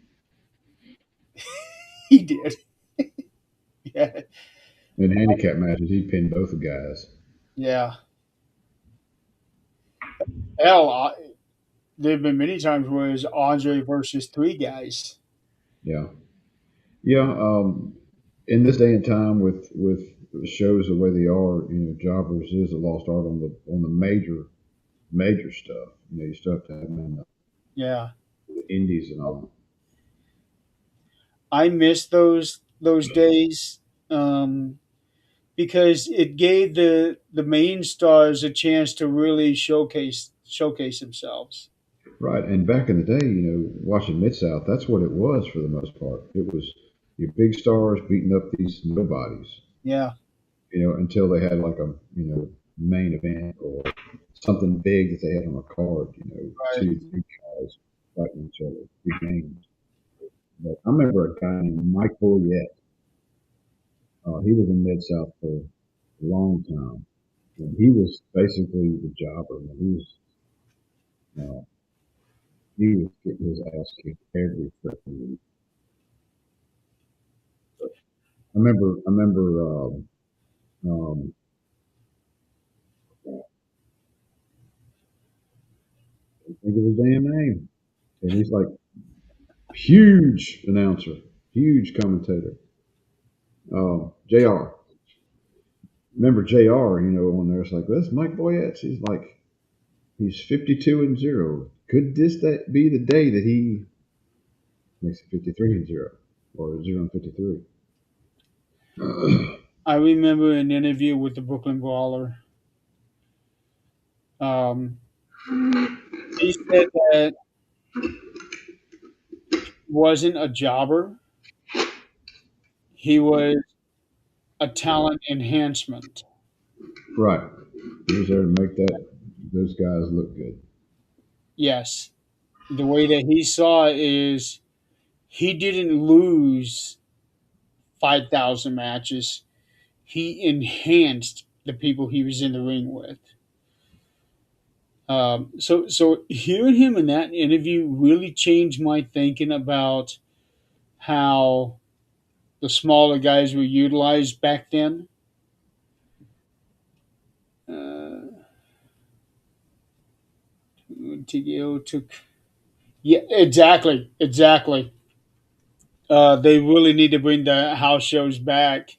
he did. Yeah, In handicap matches, he'd pin both the guys. yeah. Hell, there've been many times where it's Andre versus three guys. Yeah, yeah. In this day and time, with shows the way they are, jobbers is a lost art on the major stuff. You still have to have them in Yeah, the indies and all. I miss those days, um, because it gave the main stars a chance to really showcase themselves. Right, and back in the day, watching Mid South, that's what it was for the most part. It was your big stars beating up these nobodies, Yeah, until they had like a main event or something big that they had on a card. right. Two, three guys fighting each other, big names. But I remember a guy named Mike Boyette. He was in Mid South for a long time, and he was basically the jobber. And uh, he was getting his ass kicked every freaking week. I remember. Um, think of his damn name. And he's like huge announcer. huge commentator. Jr. Remember Jr. You know, on there, it's like that's Mike Boyette. He's 52-0. Could this that be the day that he makes it 53-0 or 0-53? I remember an interview with the Brooklyn Brawler. Um, he said that he wasn't a jobber; he was a talent enhancement. Right. He was there to make those guys look good. Yes, the way that he saw it is he didn't lose 5,000 matches. He enhanced the people he was in the ring with. So hearing him in that interview really changed my thinking about how the smaller guys were utilized back then. Uh, TKO took, yeah, exactly. They really need to bring the house shows back,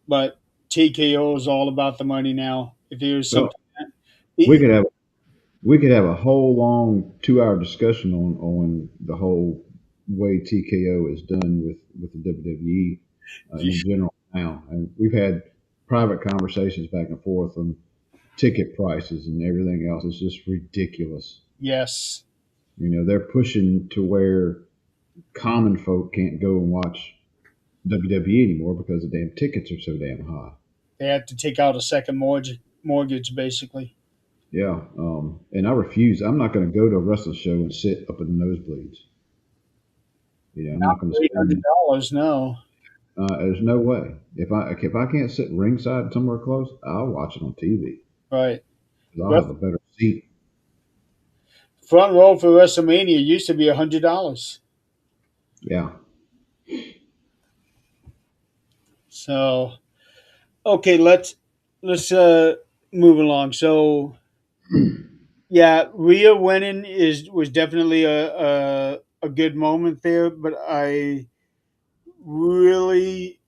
but TKO is all about the money now. If there's Well, something, we it, could have we could have a whole long 2 hour discussion on the whole way TKO is done with the WWE in general now, and we've had private conversations back and forth on ticket prices and everything else. It's just ridiculous. yes, You know, they're pushing to where common folk can't go and watch WWE anymore because the damn tickets are so damn high. they had to take out a second mortgage basically. Yeah, and I refuse. I'm not going to go to a wrestling show and sit up in the nosebleeds. You know, I'm not going to Eight hundred spend. dollars, no, There's no way. If I can't sit ringside somewhere close, I'll watch it on TV right. because I'll have Ref- a better seat. Front row for WrestleMania used to be $100. Yeah. So okay, let's move along. So yeah, Rhea winning is was definitely a good moment there, but really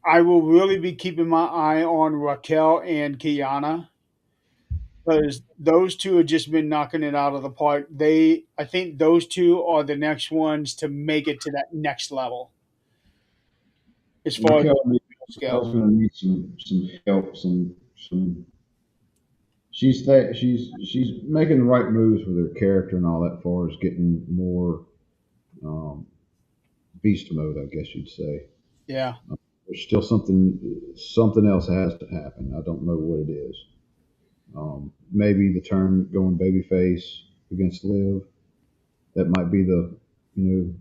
I will really be keeping my eye on Raquel and Kiana because those two have just been knocking it out of the park. I think those two are the next ones to make it to that next level as far as Raquel, girls Raquel's go. going to need some help. Some. She's making the right moves with her character and all that. Far as getting more um, beast mode, I guess you'd say. Yeah, There's still something else has to happen. I don't know what it is. Maybe the turn going babyface against Liv. That might be you know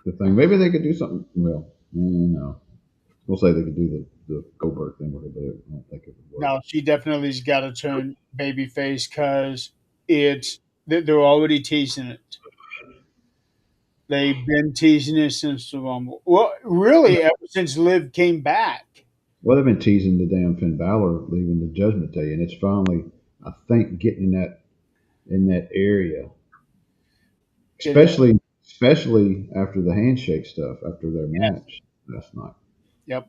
the thing. Maybe they could do something. Well, no, we'll say they could do the Goldberg thing with it, but I don't think it would work. now she definitely's got to turn babyface because they're already teasing it. They've been teasing it since the Rumble. Well, really, ever since Liv came back. Well, they've been teasing the damn Finn Balor leaving the Judgment Day, and it's finally, I think, getting in that area, It is. especially after the handshake stuff after their match last night. Yep.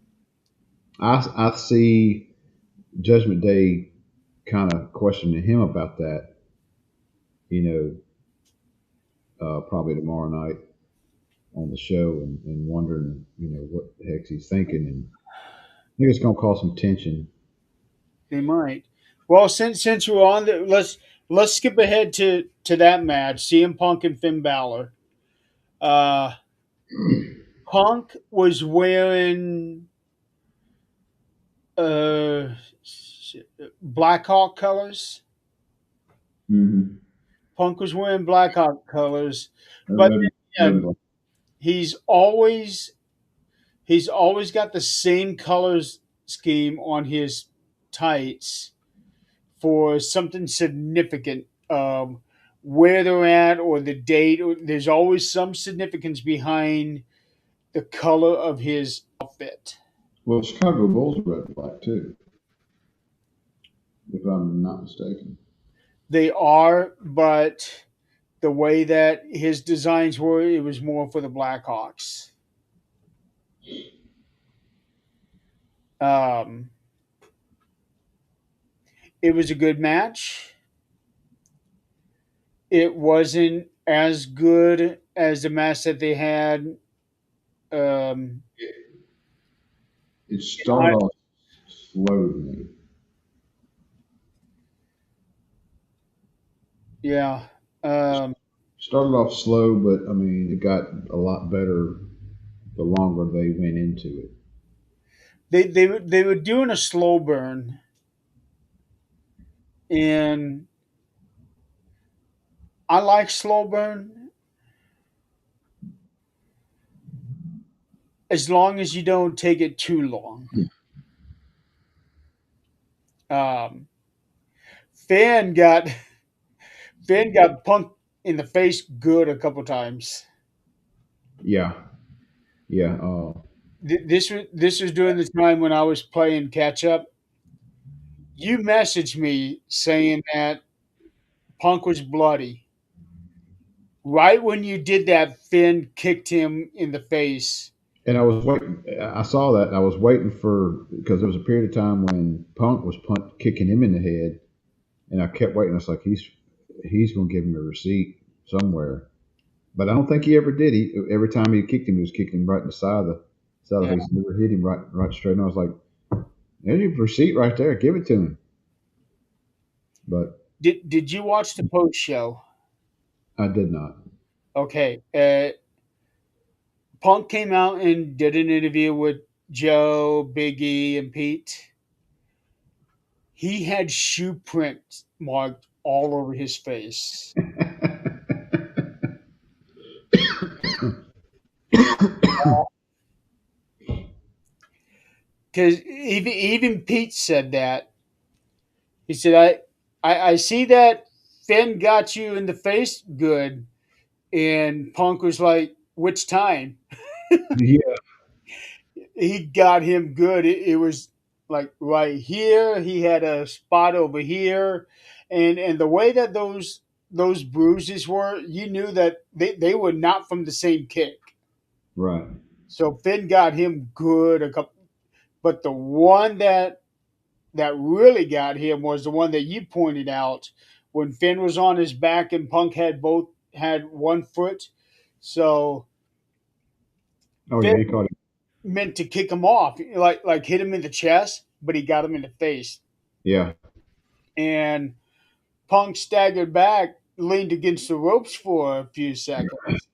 I see Judgment Day kind of questioning him about that, you probably tomorrow night on the show and wondering, what the heck he's thinking. And I think it's going to cause some tension. They might. Well, since we're on, let's skip ahead to that match. CM Punk and Finn Balor. Uh, Punk was wearing uh, Blackhawk colors. Mm-hmm. Punk was wearing Blackhawk colors, but Red, red and again, black. he's always he's always got the same colors scheme on his tights for something significant. Where they're at or the date, or, there's always some significance behind the color of his outfit. Well, Chicago Bulls are red and black too, if I'm not mistaken. They are, but the way that his designs were, it was more for the Blackhawks. Um, it was a good match. It wasn't as good as the match that they had. Um, It started off slow to me. yeah. Um, Started off slow, but I mean, it got a lot better the longer they went into it. they were doing a slow burn, and I like slow burn as long as you don't take it too long. Um, Fan got Fan got punked in the face good a couple times. Yeah, yeah. This was during the time when I was playing catch up. You messaged me saying that Punk was bloody. Right when you did that, Finn kicked him in the face. And I was waiting. I saw that. And I was waiting for because there was a period of time when Punk was kicking him in the head, and I kept waiting. I was like, he's going to give him a receipt somewhere, but I don't think he ever did. He every time he kicked him, he was kicking him right in the side of Yeah. the face. Never hit him right straight. And I was like, there's your receipt right there. Give it to him. But Did you watch the post show? I did not. Okay. Punk came out and did an interview with Joe, Big E, and Pete. He had shoe prints marked all over his face. Because even Pete said that. He said, I see that Finn got you in the face good. And Punk was like, which time? Yeah, He got him good. It was like right here. He had a spot over here. And the way that those bruises were, you knew that they were not from the same kick. right. So Finn got him good a couple, but the one that really got him was the one that you pointed out when Finn was on his back and Punk had one foot. So Oh Finn yeah, he caught him. meant to kick him off, like hit him in the chest, but he got him in the face. Yeah, And Punk staggered back, leaned against the ropes for a few seconds.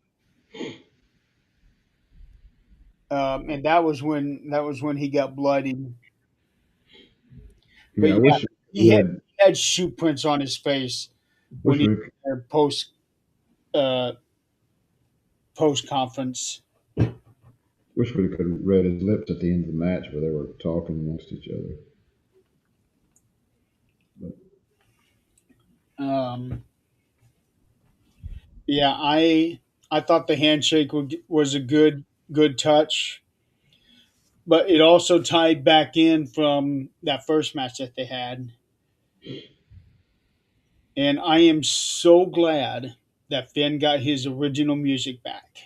And that was when he got bloody. But yeah. I yeah, wish he we had had. he had shoe prints on his face when Wish he we had uh, post conference. wish we could have read his lips at the end of the match where they were talking amongst each other. But Um, yeah, I thought the handshake was a good touch, but it also tied back in from that first match that they had, and I am so glad that Finn got his original music back.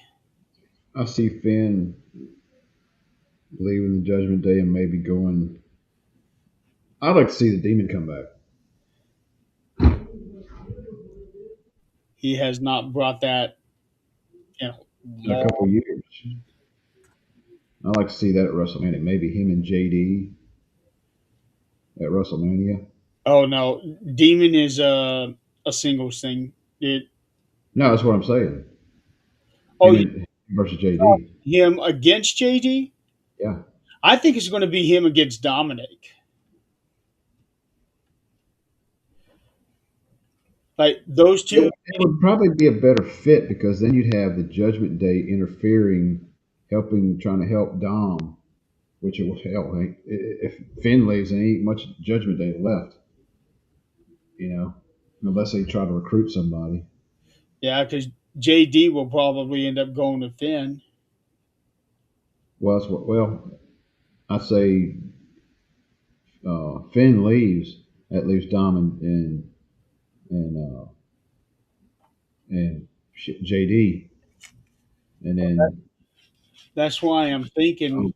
I see Finn leaving the Judgment Day and maybe going. I'd like to see the Demon come back He has not brought that in a in a couple long. of years. I'd like to see that at WrestleMania. Maybe him and JD at WrestleMania. Oh no, Demon is a singles thing. It No, that's what I'm saying. oh Him you and versus JD. him against JD? Yeah. I think it's going to be him against Dominic. Like those two. It would probably be a better fit because then you'd have the Judgment Day interfering, trying to help Dom, which it will help. Like, if Finn leaves, and ain't much Judgment Day left, you know, unless they try to recruit somebody. Yeah, because JD will probably end up going to Finn. Well, that's what. Well, I say Finn leaves. That leaves Dom and and JD, and then That's why I'm um, thinking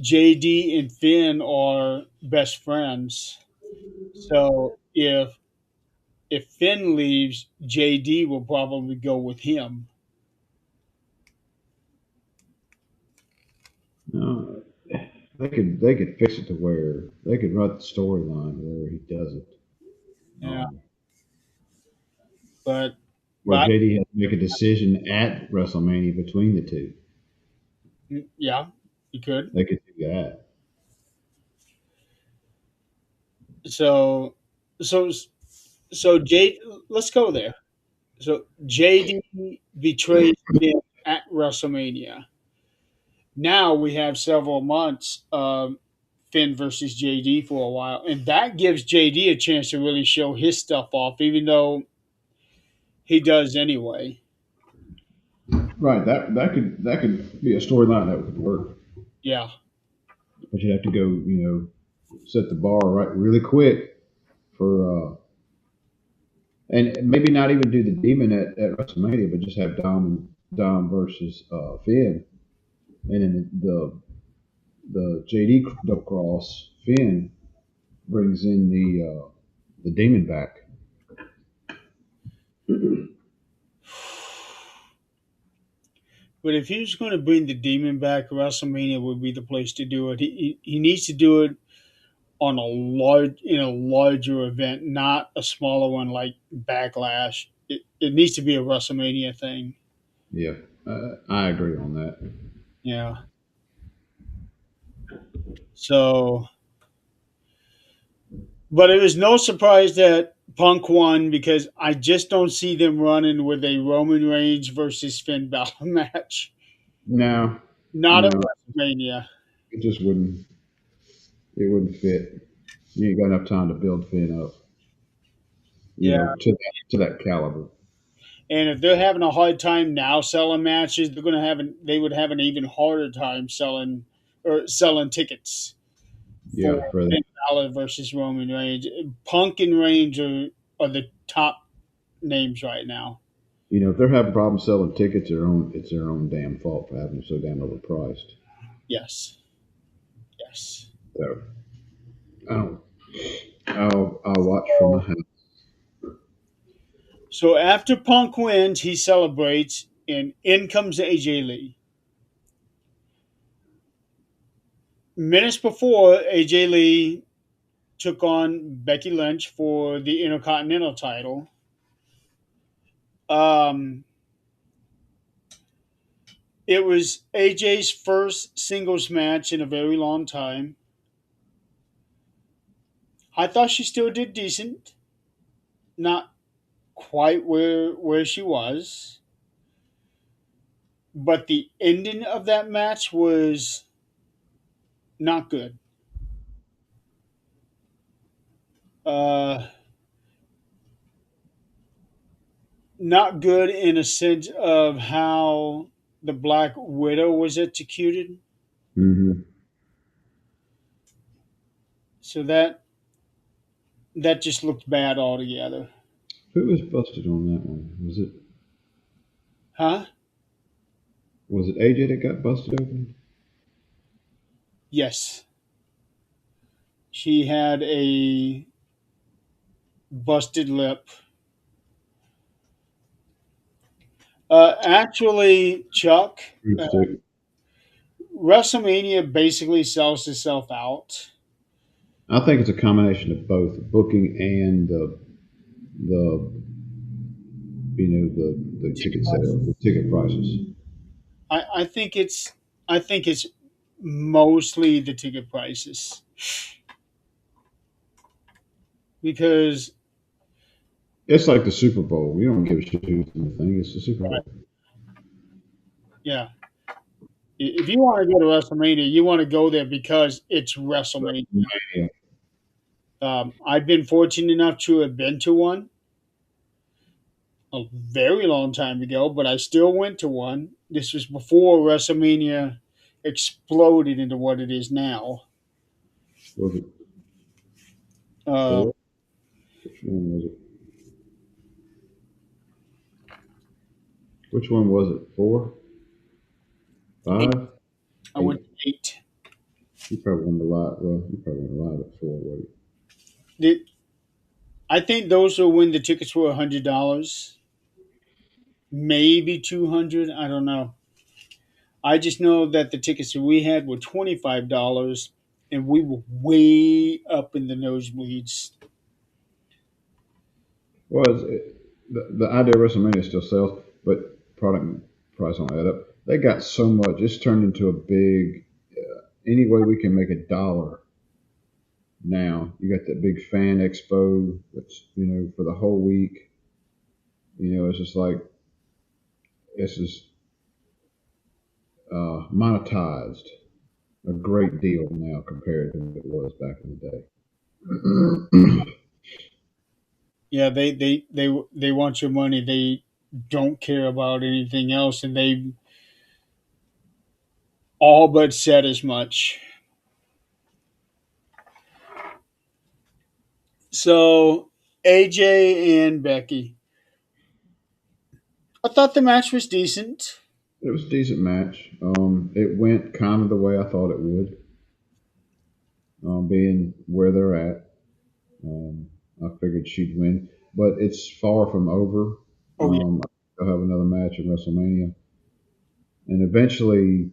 JD and Finn are best friends. So if Finn leaves, JD will probably go with him. no, they could fix it to where they could write the storyline where he does it, Yeah, um, but where but JD has to make a decision at WrestleMania between the two. yeah, you could. They could do that. So so so J. Let's go there. So JD betrays Finn at WrestleMania. Now we have several months of Finn versus JD for a while, and that gives JD a chance to really show his stuff off, even though he does anyway. Right. That could be a storyline that could work, Yeah, but you'd have to go, set the bar right really quick for and maybe not even do the demon at WrestleMania, but just have Dom versus Finn, and then the JD double cross Finn brings in the demon back. but if he was going to bring the demon back, WrestleMania would be the place to do it. He needs to do it on a larger event, not a smaller one like Backlash. It needs to be a WrestleMania thing. Yeah, I agree on that. Yeah. So, but it was no surprise that Punk won because I just don't see them running with a Roman Reigns versus Finn Balor match. No, Not at no, WrestleMania. it just wouldn't. It wouldn't fit. You ain't got enough time to build Finn up, Yeah. to that caliber. And if they're having a hard time now selling matches, they would have an even harder time selling tickets Yeah, for for that. Finn Balor versus Roman Reigns. Punk and Reigns are the top names right now. If they're having problems selling tickets, it's their own damn fault for having them so damn overpriced. Yes. Yes. So I don't. I'll watch from my house. So after Punk wins, he celebrates, and in comes AJ Lee. Minutes before, AJ Lee took on Becky Lynch for the Intercontinental title. Um, it was AJ's first singles match in a very long time. I thought she still did decent, not quite where she was, but the ending of that match was not good. Uh, Not good in a sense of how the Black Widow was executed. Hmm. So that just looked bad altogether. Who was busted on that one? Huh? Was it AJ that got busted open? Yes. She had a busted lip. Actually, Chuck, Broomstick. WrestleMania basically sells itself out. I think it's a combination of both booking and the the Ticket ticket sale, prices. the ticket prices. I think it's mostly the ticket prices because It's like the Super Bowl. You don't give a shit who's in the thing. It's the Super Bowl. yeah, if you want to go to WrestleMania, you want to go there because it's WrestleMania. Yeah. I've been fortunate enough to have been to one a very long time ago, but I still went to one. This was before WrestleMania exploded into what it is now. Was it Uh, four? Which one was it? Which one was it? Four, Eight. five, I went eight. to eight. You probably won the lot. Well, you probably won a lot at four. Wait. The, I think those are when the tickets were $100, maybe 200. I don't know. I just know that the tickets that we had were $25, and we were way up in the nosebleeds. Was it, the idea of WrestleMania still sells, but product price don't add up. They got so much. It's turned into a big. Any way we can make a dollar now. You got that big fan expo that's for the whole week. It's just like it's just monetized a great deal now compared to what it was back in the day. Yeah, they want your money. They don't care about anything else, and they all but said as much. So AJ and Becky, I thought the match was decent. It was a decent match. It went kind of the way I thought it would, being where they're at. Um, I figured she'd win, but it's far from over. Oh yeah, They'll have another match in WrestleMania, and eventually,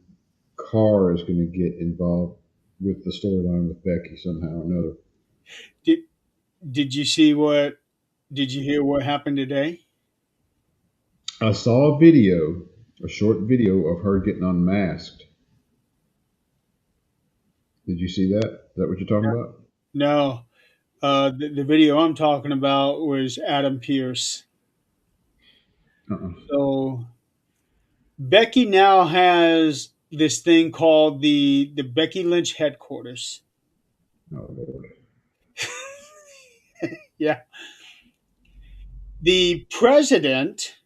Carr is going to get involved with the storyline with Becky somehow or another. did did you see what? Did you hear what happened today? I saw a video, a short video of her getting unmasked. Did you see that? Is that what you're talking about? No, the video I'm talking about was Adam Pierce. Uh-uh. So Becky now has this thing called the Becky Lynch headquarters. Oh Lord. Yeah, the president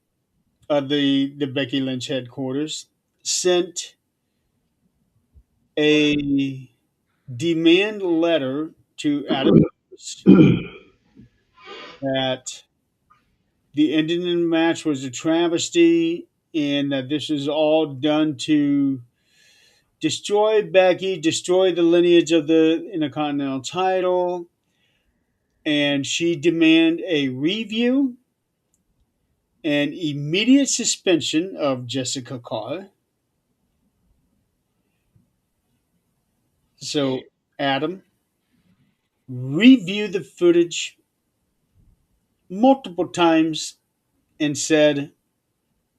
of the Becky Lynch headquarters sent a demand letter to Adam Pierce that the ending of the match was a travesty and that this is all done to destroy Becky, destroy the lineage of the Intercontinental title, and she demand a review and immediate suspension of Jessica Carr. So, Adam, review the footage multiple times and said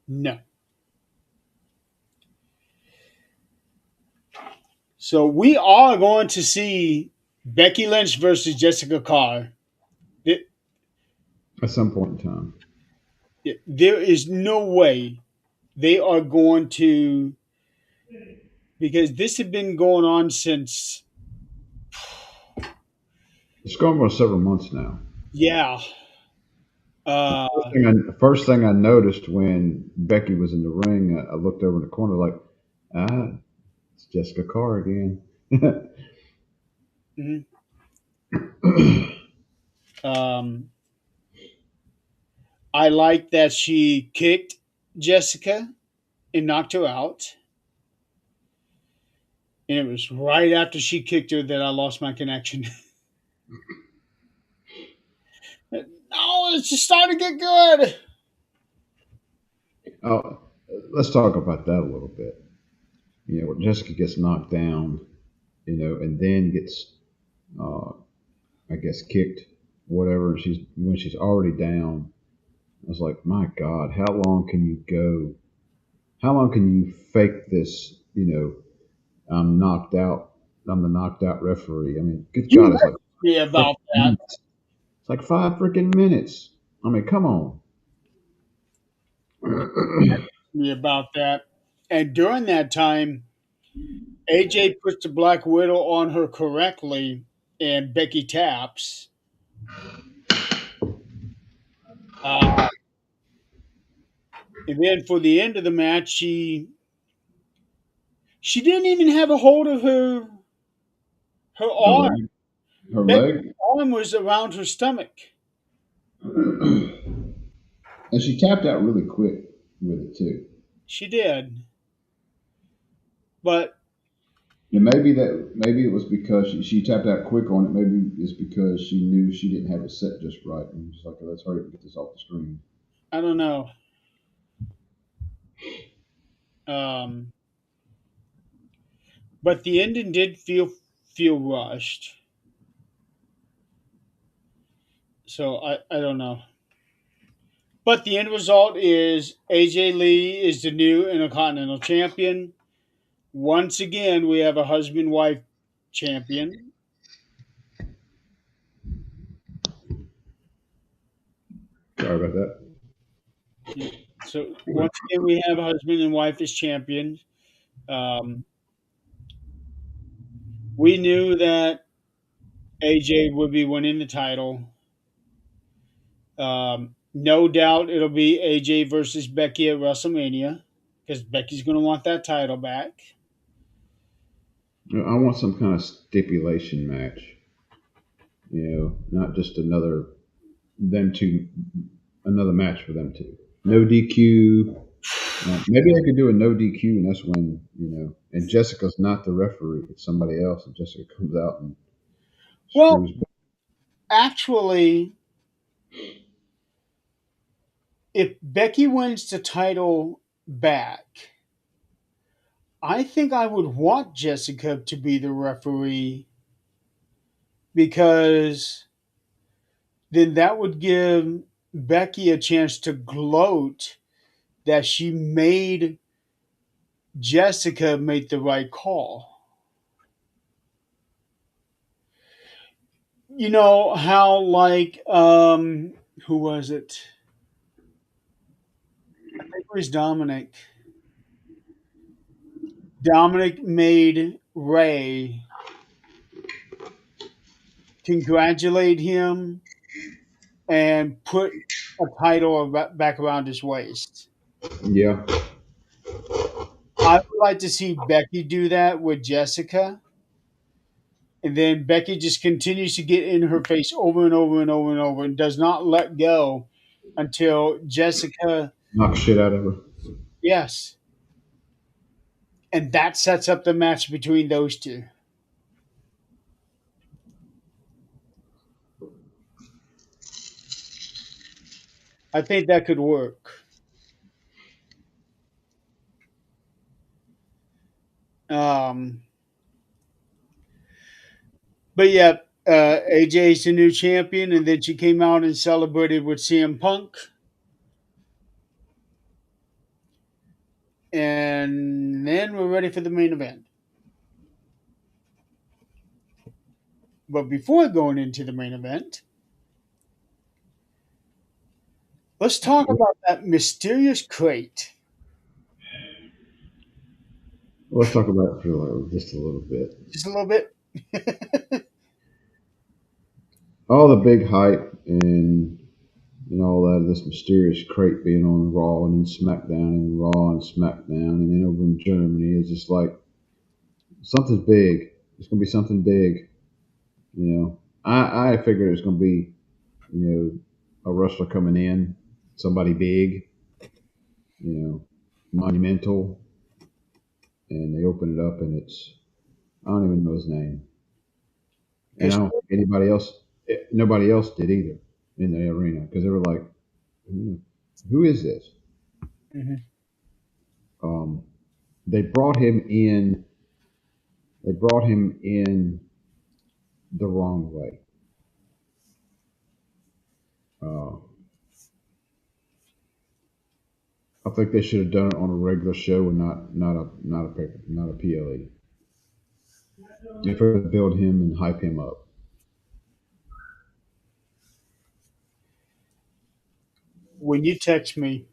no. So, we are going to see Becky Lynch versus Jessica Carr. It- At some point in time. There is no way they are going to, because this had been going on since, It's going on several months now. yeah, uh, First thing I noticed when Becky was in the ring, I looked over in the corner like, ah, it's Jessica Carr again. mhm. um, I like that she kicked Jessica and knocked her out. And it was right after she kicked her that I lost my connection. No, it's just starting to get good. Oh, let's talk about that a little bit. Where Jessica gets knocked down, and then gets, uh, I guess, kicked, whatever. When she's already down. I was like, my God, how long can you go? How long can you fake this? I'm knocked out. I'm the knocked out referee. I mean, good You God, it's asked like me freaking about that. minutes. It's like 5 freaking minutes. I mean, come on. Me about that. And during that time, AJ puts the Black Widow on her correctly, and Becky taps. Uh, and then for the end of the match, she didn't even have a hold of her Her arm. leg. Her Becky's leg. arm was around her stomach. And she tapped out really quick. with it too. She did, but And maybe it was because she tapped out quick on it. Maybe it's because she knew she didn't have it set just right, and she's like, "Let's hurry up and get this off the screen." I don't know. Um, but the ending did feel rushed. So I don't know. But the end result is AJ Lee is the new Intercontinental Champion. Once again, we have a husband wife champion. Sorry about that. Yeah. So once again, we have a husband and wife as champions. Um, we knew that AJ would be winning the title. No doubt it'll be AJ versus Becky at WrestleMania because Becky's going to want that title back. I want some kind of stipulation match. Not just them two, another match for them two. No DQ. Maybe they could do a no DQ, and that's when And Jessica's not the referee; it's somebody else, and Jessica comes out and Well, screws. actually, if Becky wins the title back, I think I would want Jessica to be the referee because then that would give Becky a chance to gloat that she made Jessica make the right call. You know how like who was it? I think it was Dominic. Dominic made Ray congratulate him and put a title back around his waist. Yeah, I would like to see Becky do that with Jessica, and then Becky just continues to get in her face over and over and over and over and does not let go until Jessica, knock shit out of her. yes, and that sets up the match between those two. I think that could work. Um, but yeah, AJ's the new champion, and then she came out and celebrated with CM Punk, and then we're ready for the main event. But before going into the main event, let's talk about that mysterious crate. Let's talk about it for just a little bit. Just a little bit. All the big hype and all that, this mysterious crate being on Raw and then SmackDown and Raw and SmackDown and then over in Germany is just like something's big. It's gonna be something big. I figured it's gonna be a wrestler coming in, somebody big, monumental, and they open it up and it's I don't even know his name, and I don't think anybody else, nobody else did either in the arena because they were like, "Hmm, who is this?" Mhm. Um, they brought him in. They brought him in the wrong way. Uh, I think they should have done it on a regular show and not a PLE. If we build him and hype him up. When you text me,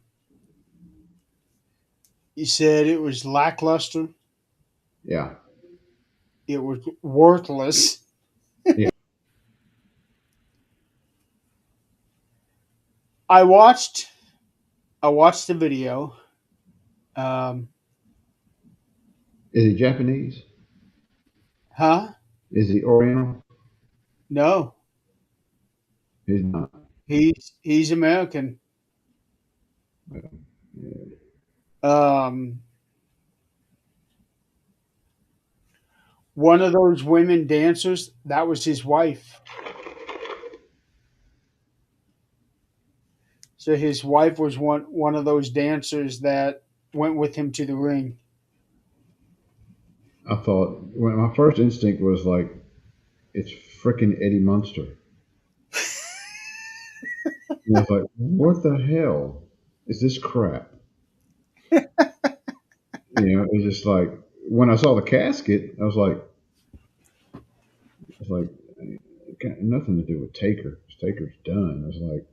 you said it was lackluster, Yeah, it was worthless. yeah. I watched I watched the video. Um, Is he Japanese? huh? Is he Oriental? No, He's not. he's American. Yeah. Um, one of those women dancers, that was his wife. So his wife was one of those dancers that went with him to the ring. I thought when my first instinct was like, it's freaking Eddie Munster. And I was like, what the hell is this crap? It was just like when I saw the casket, I was like, it got nothing to do with Taker. 'Cause Taker's done. I was like,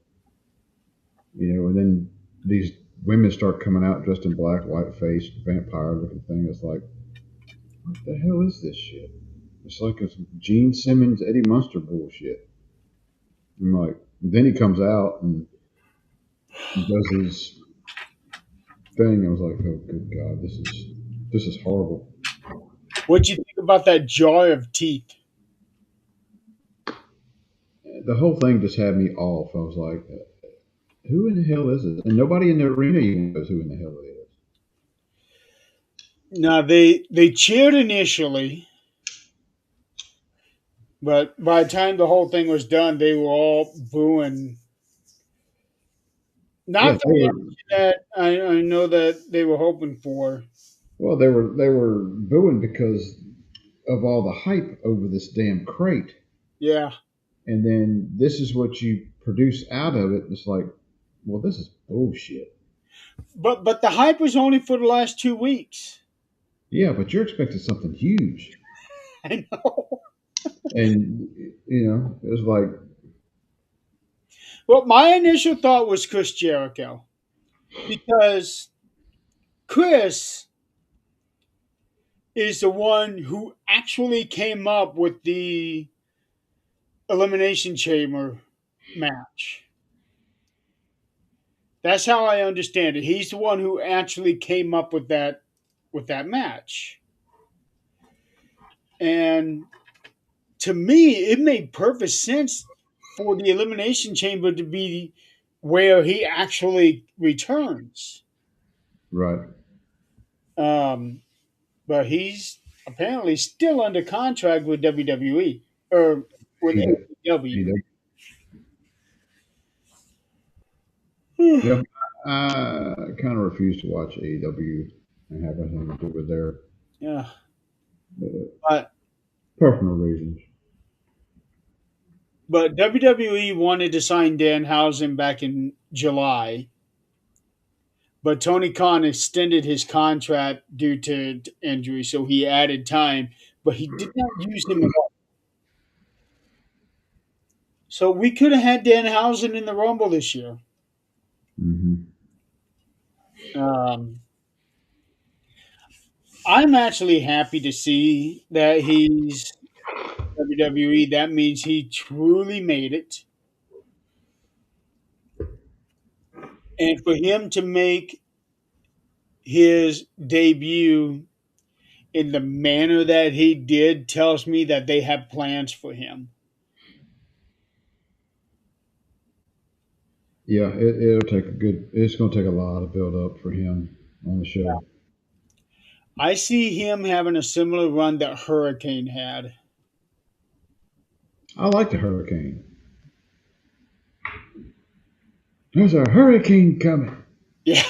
and then these women start coming out dressed in black, white face, vampire looking thing. It's like, what the hell is this shit? It's like it's Gene Simmons, Eddie Munster bullshit. I'm like, then he comes out and does his thing. I was like, oh good god, this is horrible. What'd you think about that jar of teeth? The whole thing just had me off. I was like, who in the hell is this? And nobody in the arena even knows who in the hell it is. Now they cheered initially, but by the time the whole thing was done, they were all booing. Yeah, Not the they were. reaction that I know that they were hoping for. Well, they were booing because of all the hype over this damn crate, Yeah, and then this is what you produce out of it. It's like, well, this is bullshit. but the hype was only for the last 2 weeks. Yeah, but you're expecting something huge, I know. and it was like, Well, my initial thought was Chris Jericho because Chris is the one who actually came up with the Elimination Chamber match. That's how I understand it. He's the one who actually came up with that match. And to me, it made perfect sense for the Elimination Chamber to be where he actually returns. right, Um, but he's apparently still under contract with WWE or with he, AEW. he, yeah, I kind of refuse to watch AEW and have anything to do with their Yeah, uh, but personal reasons. WWE wanted to sign Danhausen back in July, but Tony Khan extended his contract due to injury, so he added time, but he did not use him at all. So we could have had Danhausen in the Rumble this year. Hmm. Um, I'm actually happy to see that he's WWE. That means he truly made it. And for him to make his debut in the manner that he did tells me that they have plans for him. Yeah, it'll take a good. It's going to take a lot of build up for him on the show. I see him having a similar run that Hurricane had. I like the hurricane. There's a hurricane coming. Yeah,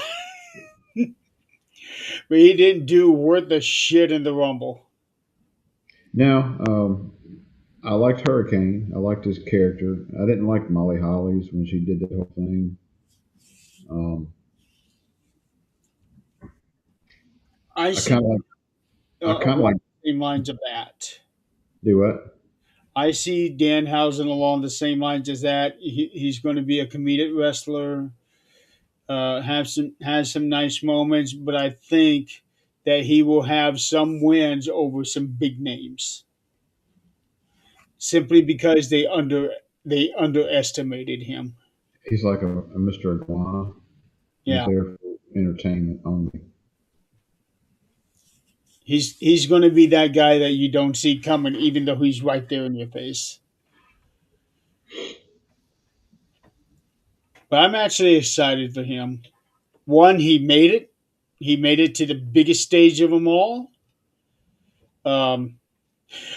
but he didn't do worth a shit in the Rumble. Now, I liked Hurricane. I liked his character. I didn't like Molly Holly's when she did the whole thing. Um, I I see kind of like. I kind of along like. the same lines of that. Do what? I see Danhausen along the same lines as that. He's going to be a comedic wrestler, have some has some nice moments, but I think that he will have some wins over some big names simply because they underestimated him. He's like a Mr. Iguana. He's Yeah, there for entertainment only. he's going to be that guy that you don't see coming, even though he's right there in your face. But I'm actually excited for him. One, he made it, He made it to the biggest stage of them all. Um,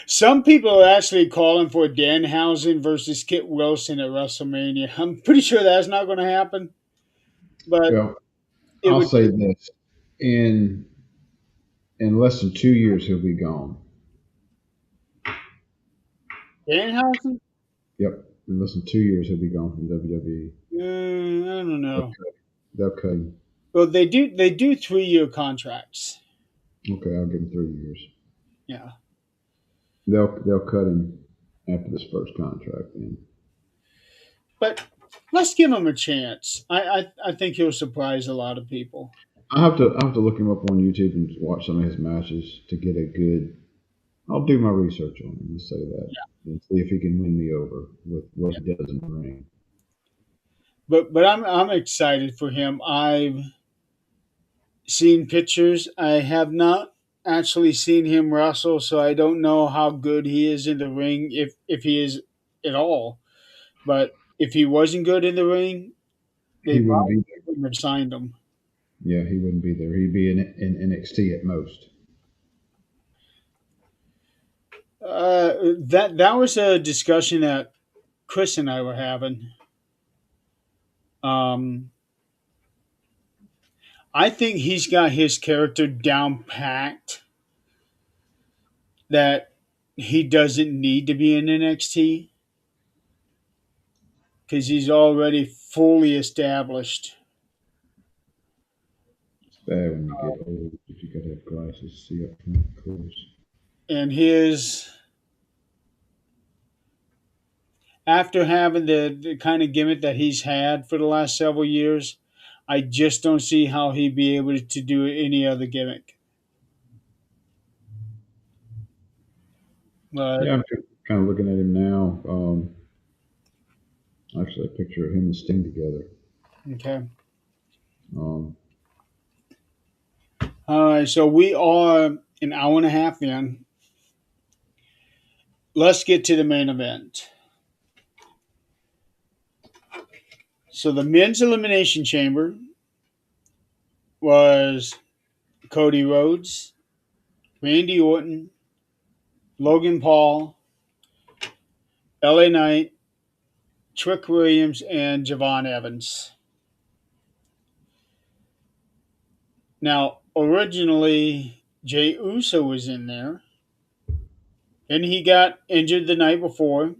some people are actually calling for Danhausen versus Kit Wilson at WrestleMania. I'm pretty sure that's not going to happen, but Well, it I'll would. say this: in less than 2 years, he'll be gone. Danhausen? Yep, in less than 2 years, he'll be gone from WWE. I don't They'll know. cut, they'll cut him. Well, they do 3-year contracts. Okay, I'll give him 3 years. Yeah, They'll cut him after this first contract. Then but let's give him a chance. I think he'll surprise a lot of people. I have to look him up on YouTube and watch some of his matches to get a good. I'll do my research on him and say that and see if he can win me over with what he does in the ring. But I'm excited for him. I've seen pictures. I have not actually seen him wrestle, so I don't know how good he is in the ring, if he is at all. But if he wasn't good in the ring, they He wouldn't probably be there. wouldn't have signed him. Yeah, he wouldn't be there. He'd be in NXT at most. That was a discussion that Chris and I were having. Um, I think he's got his character down packed that he doesn't need to be in NXT because he's already fully established. It's bad when you get old if you gotta have glasses to see up front close. And his after having the kind of gimmick that he's had for the last several years, I just don't see how he'd be able to do any other gimmick. But Yeah, I'm kind of looking at him now. Actually, a picture of him and Sting together. okay. Um, All right, so we are an hour and a half in. Let's get to the main event. So the men's elimination chamber was Cody Rhodes, Randy Orton, Logan Paul, LA Knight, Trick Williams, and Javon Evans. Now, originally, Jay Uso was in there, and he got injured the night before.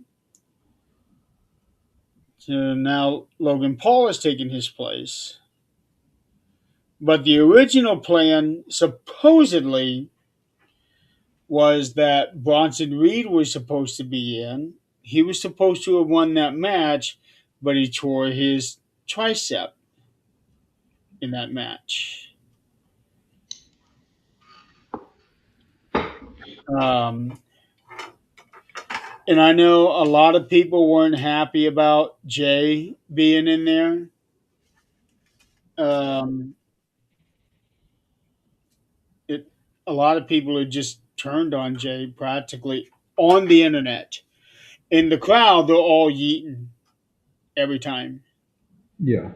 So now Logan Paul has taken his place. But the original plan, supposedly, was that Bronson Reed was supposed to be in. He was supposed to have won that match, but he tore his tricep in that match. Um, and I know a lot of people weren't happy about Jay being in there. Um, it a lot of people had just turned on Jay practically on the internet. In the crowd, they're all yeeting every time. yeah.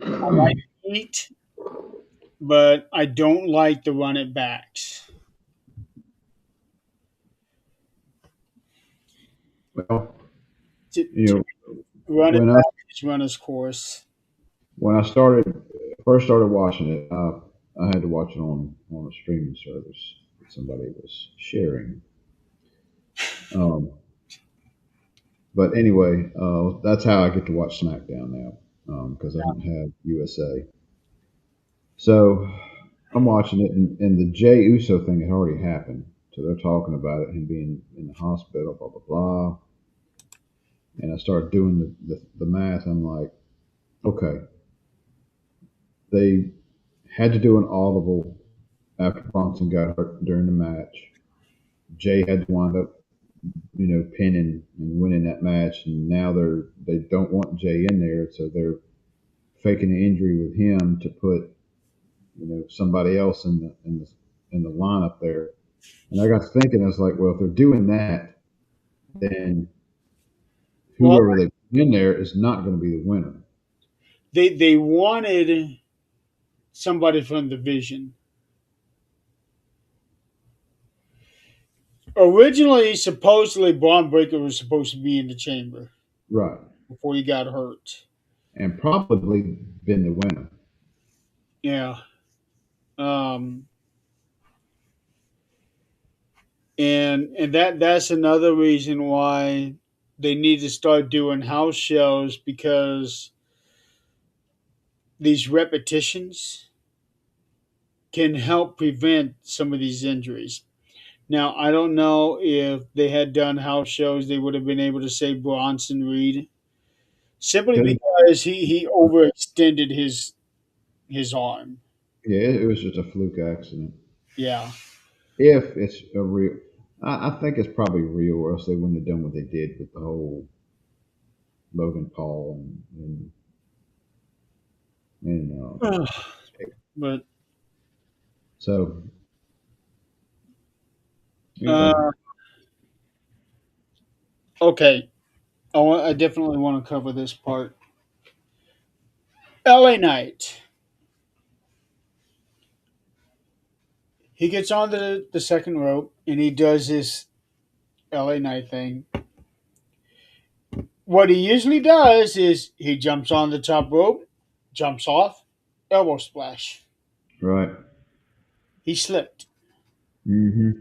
I like Heat, but I don't like the run it backs. Well, To you know, run it when I back is run its course. when I first started watching it, I had to watch it on a streaming service that somebody was sharing. Um, but anyway, that's how I get to watch SmackDown now because I don't have USA. So I'm watching it, and the Jay Uso thing had already happened. So they're talking about it, him being in the hospital, blah blah blah. And I started doing the math. I'm like, okay, they had to do an audible after Bronson got hurt during the match. Jay had to wind up, pinning and winning that match, and now they don't want Jay in there, so they're faking an injury with him to put somebody else in the lineup there. And I got to thinking, I was like, well, if they're doing that, then Well, whoever they put in there is not going to be the winner. they wanted somebody from the Vision. Originally, supposedly, Braun Breaker was supposed to be in the chamber Right. before he got hurt. And probably been the winner. Yeah. Um, and that's another reason why they need to start doing house shows because these repetitions can help prevent some of these injuries. Now, I don't know if they had done house shows, they would have been able to save Bronson Reed simply Couldn't. because he overextended his arm. Yeah, it was just a fluke accident. Yeah. If it's a real, I think it's probably real, or else they wouldn't have done what they did with the whole Logan Paul and But so anyway, uh, okay, I definitely want to cover this part. LA Knight. He gets on the second rope and he does his LA Knight thing. What he usually does is he jumps on the top rope, jumps off, elbow splash. right? He slipped. Hmm.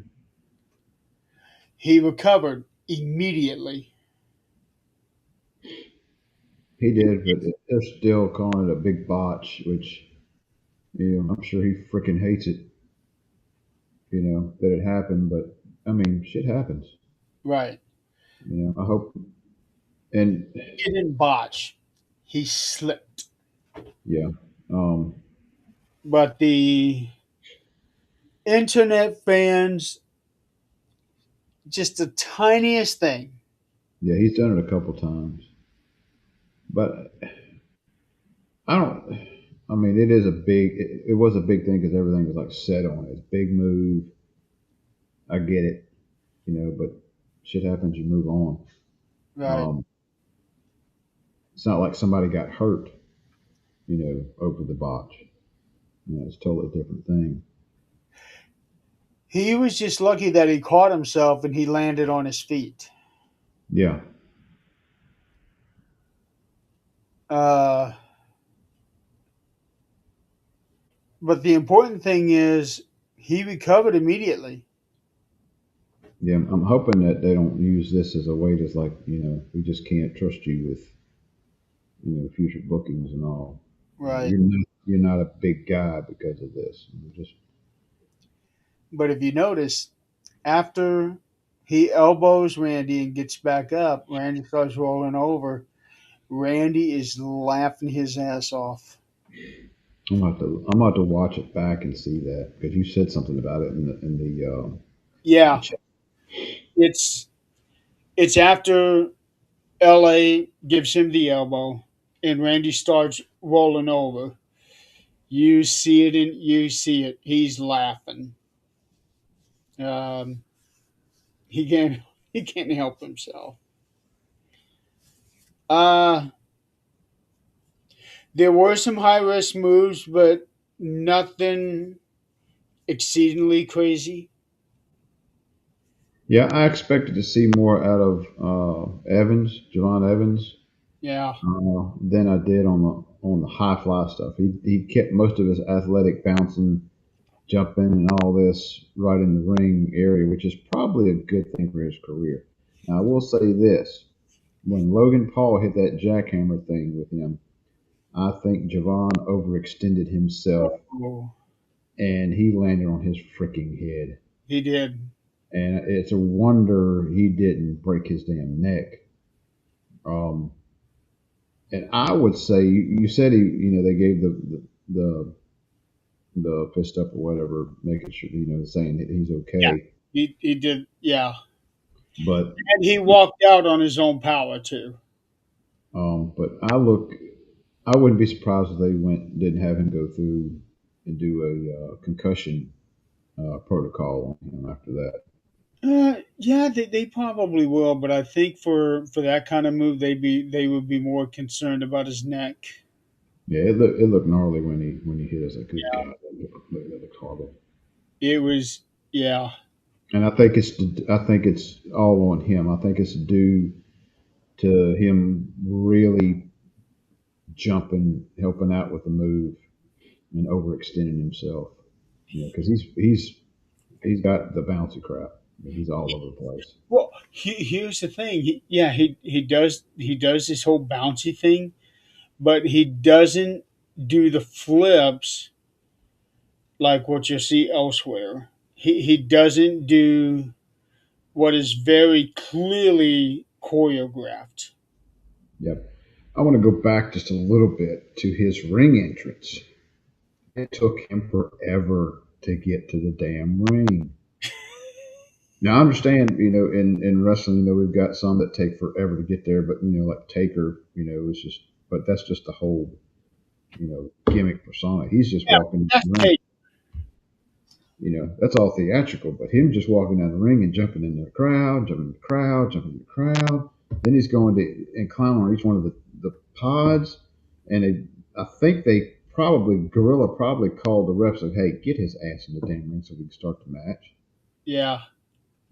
He recovered immediately. He did, but they're still calling it a big botch, which I'm sure he freaking hates it. That it happened, but I mean, shit happens. Right. I hope, and He didn't botch. He slipped. yeah, um, But the internet fans, just the tiniest thing. yeah, he's done it a couple times, but I don't. I mean, it is a big. It was a big thing because everything was like set on it. It's a big move. I get it, but shit happens. You move on. Right. Um, it's not like somebody got hurt, over the botch. It's a totally different thing. He was just lucky that he caught himself and he landed on his feet. Yeah, Uh, but the important thing is he recovered immediately. yeah. I'm hoping that they don't use this as a way to like, we just can't trust you with, future bookings and all. Right. You're not a big guy because of this. You're just But if you notice, after he elbows Randy and gets back up, Randy starts rolling over. Randy is laughing his ass off. I'm about to watch it back and see that because you said something about it in the Yeah, chat. it's it's after LA gives him the elbow and Randy starts rolling over. You see it and you see it. He's laughing. Um, he can't he can't help himself. Uh there were some high risk moves, but nothing exceedingly crazy. Yeah, I expected to see more out of Javon Evans, Yeah, than I did on the high fly stuff. He kept most of his athletic bouncing, jumping, and all this right in the ring area, which is probably a good thing for his career. Now, I will say this: when Logan Paul hit that jackhammer thing with him, I think Javon overextended himself oh, and he landed on his freaking head. he did. And it's a wonder he didn't break his damn neck. Um, and I would say you said they gave the fist up or whatever, making sure saying that he's Yeah, okay. he did. Yeah, But and he walked out on his own power too. I wouldn't be surprised if they didn't have him go through and do a concussion protocol on him after that. Yeah, they probably will, but I think for that kind of move, they would be more concerned about his neck. Yeah, it looked gnarly when he hit us. Like, good God, that looked horrible. It was, yeah. And I think it's all on him. I think it's due to him really jumping, helping out with the move, and overextending himself. Because he's got the bouncy crap. He's all over the place. Well, here's the thing. He does this whole bouncy thing, but he doesn't do the flips like what you see elsewhere. He doesn't do what is very clearly choreographed. Yep. I want to go back just a little bit to his ring entrance. It took him forever to get to the damn ring. Now I understand, in wrestling, we've got some that take forever to get there, but like Taker, it's just, but that's just the whole, gimmick persona. He's just Yeah, walking in that's the ring. take. That's all theatrical. But him just walking down the ring and jumping in the crowd, jumping in the crowd, jumping in the crowd. Then he's going to and climbing on each one of the pods, and I think Gorilla probably called the refs like, "Hey, get his ass in the damn ring so we can start the match." Yeah,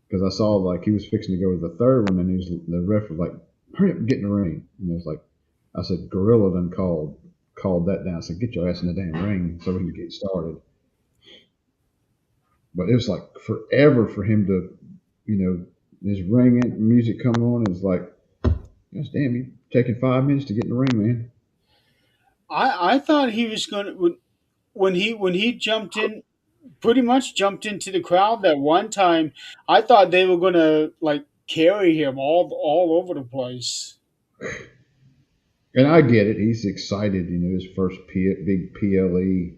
Because I saw like he was fixing to go to the third one, and the ref was like, "Hurry up and get in the ring." And it was like, I said, "Gorilla then called that down. I said, get your ass in the damn ring so we can get started." But it was like forever for him to, his ring music come on. It's like, gosh damn, you taking 5 minutes to get in the ring, man. I thought he was going to when he jumped in, pretty much jumped into the crowd that one time. I thought they were going to like carry him all over the place. And I get it. He's excited, his first big PLE,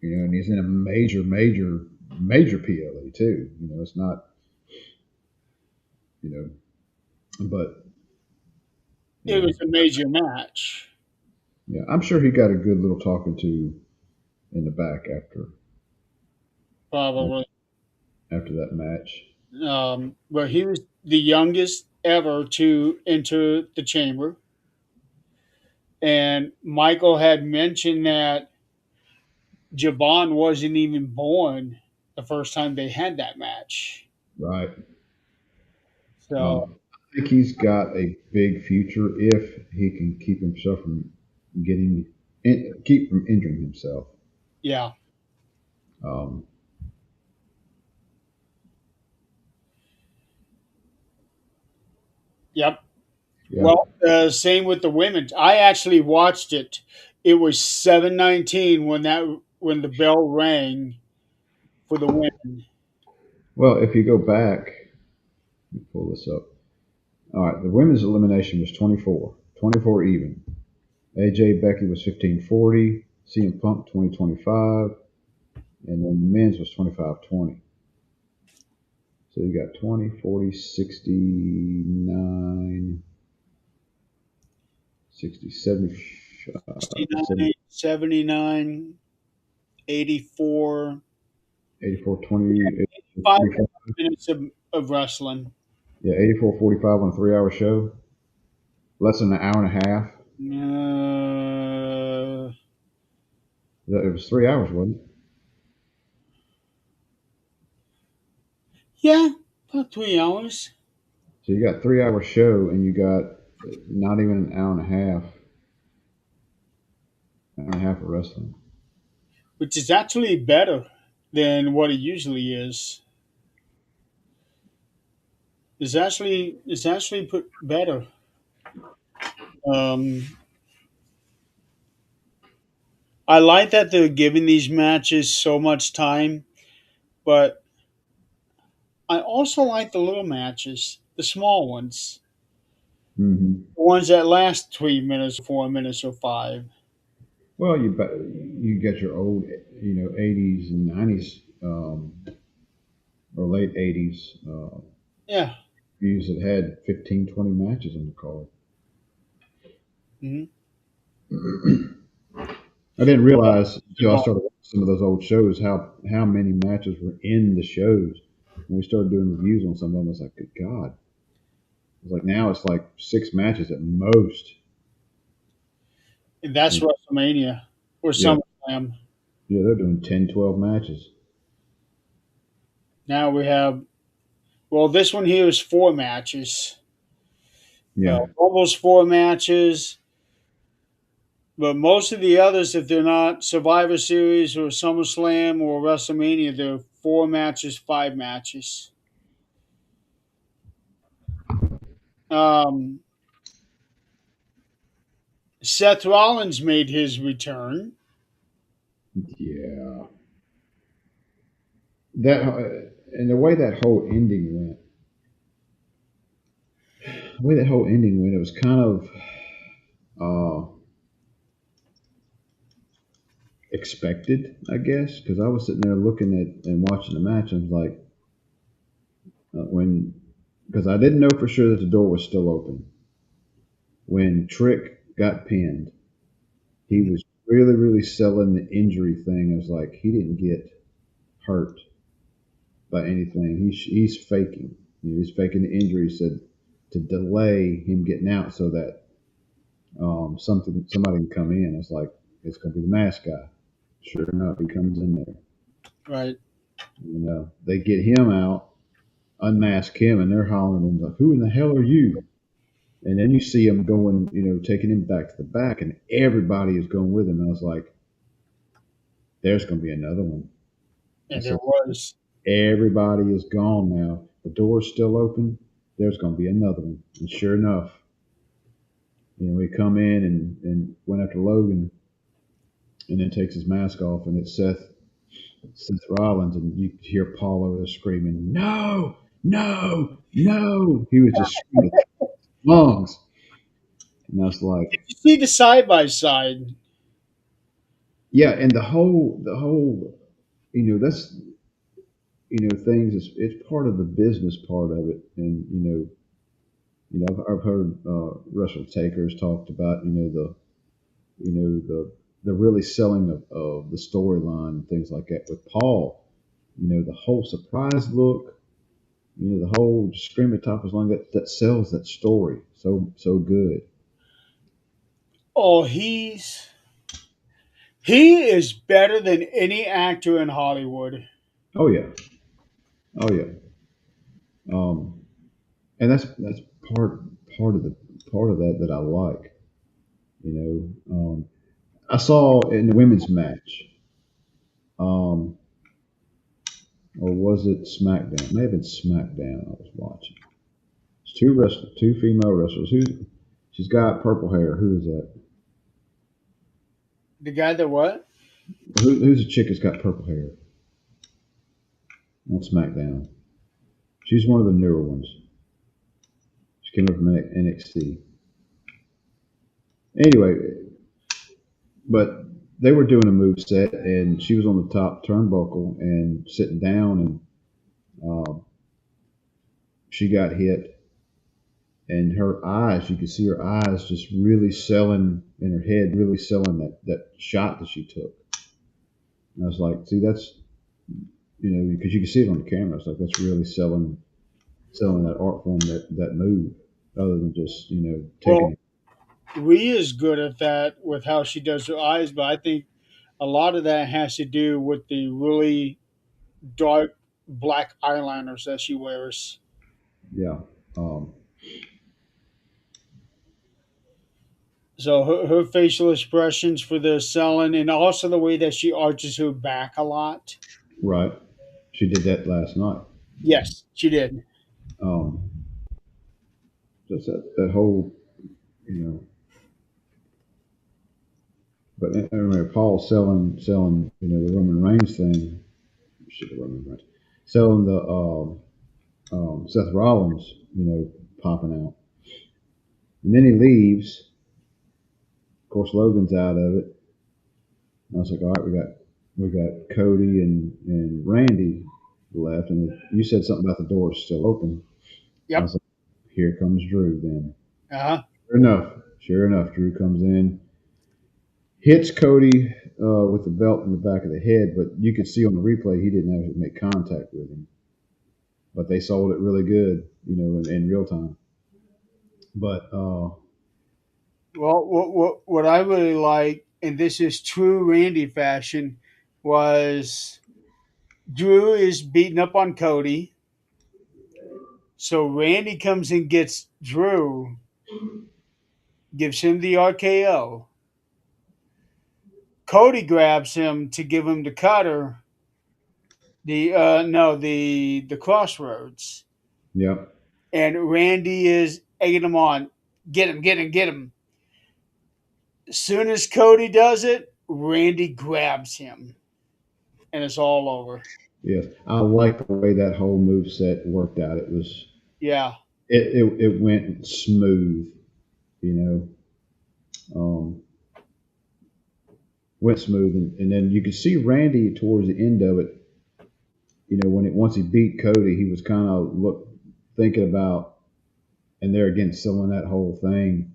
and he's in a major, major, major PLE too. It's not, you know, but It yeah, was a major match, yeah. I'm sure he got a good little talking to in the back probably. after that match. But he was the youngest ever to enter the chamber. And Michael had mentioned that Javon wasn't even born the first time they had that match. Right. So, I think he's got a big future if he can keep himself from keep from injuring himself. yeah. Um, Yep. yeah. Well, same with the women. I actually watched it. It was 7:19 when the bell rang for the women. Well, if you go back, let me pull this up. All right, the women's elimination was 24, 24 even. AJ Becky was 1540, CM Punk 2025, and then the men's was 25-20. So you got 20, 40, 69, 60, 70, 70 69, 79, 84, 84, 20, 5 45. minutes of wrestling. Yeah, 84, 45 on a 3 hour show. Less than an hour and a half. Uh, It was 3 hours, wasn't it? yeah, about 3 hours, So you got 3 hour show and you got not even an hour and a half of wrestling. which is actually better than what it usually is. It's actually put better. Um, I like that they're giving these matches so much time, but I also like the little matches, the small ones, Hmm. the ones that last 3 minutes or 4 minutes or five. Well, you get your old, 80s and 90s, or late 80s Yeah. views that had 15, 20 matches on the card. Hmm. I didn't realize until I started watching some of those old shows how many matches were in the shows. When we started doing reviews on some of them, I was like, good God. It's like now it's like 6 matches at most. And that's And WrestleMania or yeah, SummerSlam. yeah, they're doing 10, 12 matches. Now we have, well, this one here is four matches. Yeah, Almost four matches, but most of the others, if they're not Survivor Series or SummerSlam or WrestleMania, they're four matches, five matches. Um, Seth Rollins made his return. yeah. That and the way that whole ending went, the way that whole ending went, it was kind of uh, expected, I guess, because I was sitting there looking at and watching the match. And I was like, when because I didn't know for sure that the door was still open when Trick got pinned. He was really, really selling the injury thing. It was like he didn't get hurt by anything. He's faking. He's faking the injury. He said to delay him getting out so that somebody can come in. It's like it's going to be the mask guy. Sure enough, he comes in there. Right. They get him out, unmask him, and they're hollering and like, "Who in the hell are you?" And then you see him going, taking him back to the back, and everybody is going with him. And I was like, "There's going to be another one." I And there said, was. "Everybody is gone now. The door's still open. There's going to be another one." And sure enough, he come in and went after Logan, and then takes his mask off, and it's Seth Rollins, and you could hear Paul over there screaming, "No, no, no!" He was just screaming lungs, and I was like, You see the side by side. "Yeah." And the whole, that's things. It's part of the business part of it, and I've heard Russell Takers talked about the really selling of the storyline and things like that with Paul. The whole surprise look. The whole scream at top as long that sells that story so good. Oh, he is better than any actor in Hollywood. Oh yeah, oh yeah. Um, and that's part part of the part of that I like. I saw in the women's match, um, or was it SmackDown? It may have been SmackDown. I was watching. It's two female wrestlers. She's got purple hair. Who is that? The guy that what? Who's the chick that's got purple hair on SmackDown? She's one of the newer ones. She came up from NXT. Anyway, but they were doing a move set, and she was on the top turnbuckle and sitting down, and she got hit, and her eyes, you could see her eyes just really selling in her head, really selling that shot that she took. And I was like, see, that's because you can see it on the camera. It's like that's really selling that art form, that move, other than just taking Well, it. Rhea is good at that with how she does her eyes, but I think a lot of that has to do with the really dark black eyeliners that she wears. Yeah. Um, So her facial expressions for the selling, and also the way that she arches her back a lot. right. She did that last night. Yes, she did. Um, just that whole, you know, but I remember Paul selling, the Roman Reigns thing. Shit, the Roman Reigns selling the Seth Rollins, popping out, and then he leaves. Of course, Logan's out of it. And I was like, all right, we got Cody and Randy left, and you said something about the door is still open. I Yep. was like, here comes Drew. Then, Uh huh. sure enough, Drew comes in, hits Cody with the belt in the back of the head, but you could see on the replay he didn't actually make contact with him. But they sold it really good, in real time. But Well, what I really like, and this is true Randy fashion, was Drew is beating up on Cody. So Randy comes and gets Drew, gives him the RKO. Cody grabs him to give him the cutter, the no, the crossroads, Yep. and Randy is egging him on. Get him, get him, get him. As soon as Cody does it, Randy grabs him, and it's all over. Yes. I like the way that whole move set worked out. Yeah. It went smooth, you know. Went smooth, and then you could see Randy towards the end of it. Once he beat Cody, he was kind of look thinking about, and there again selling that whole thing.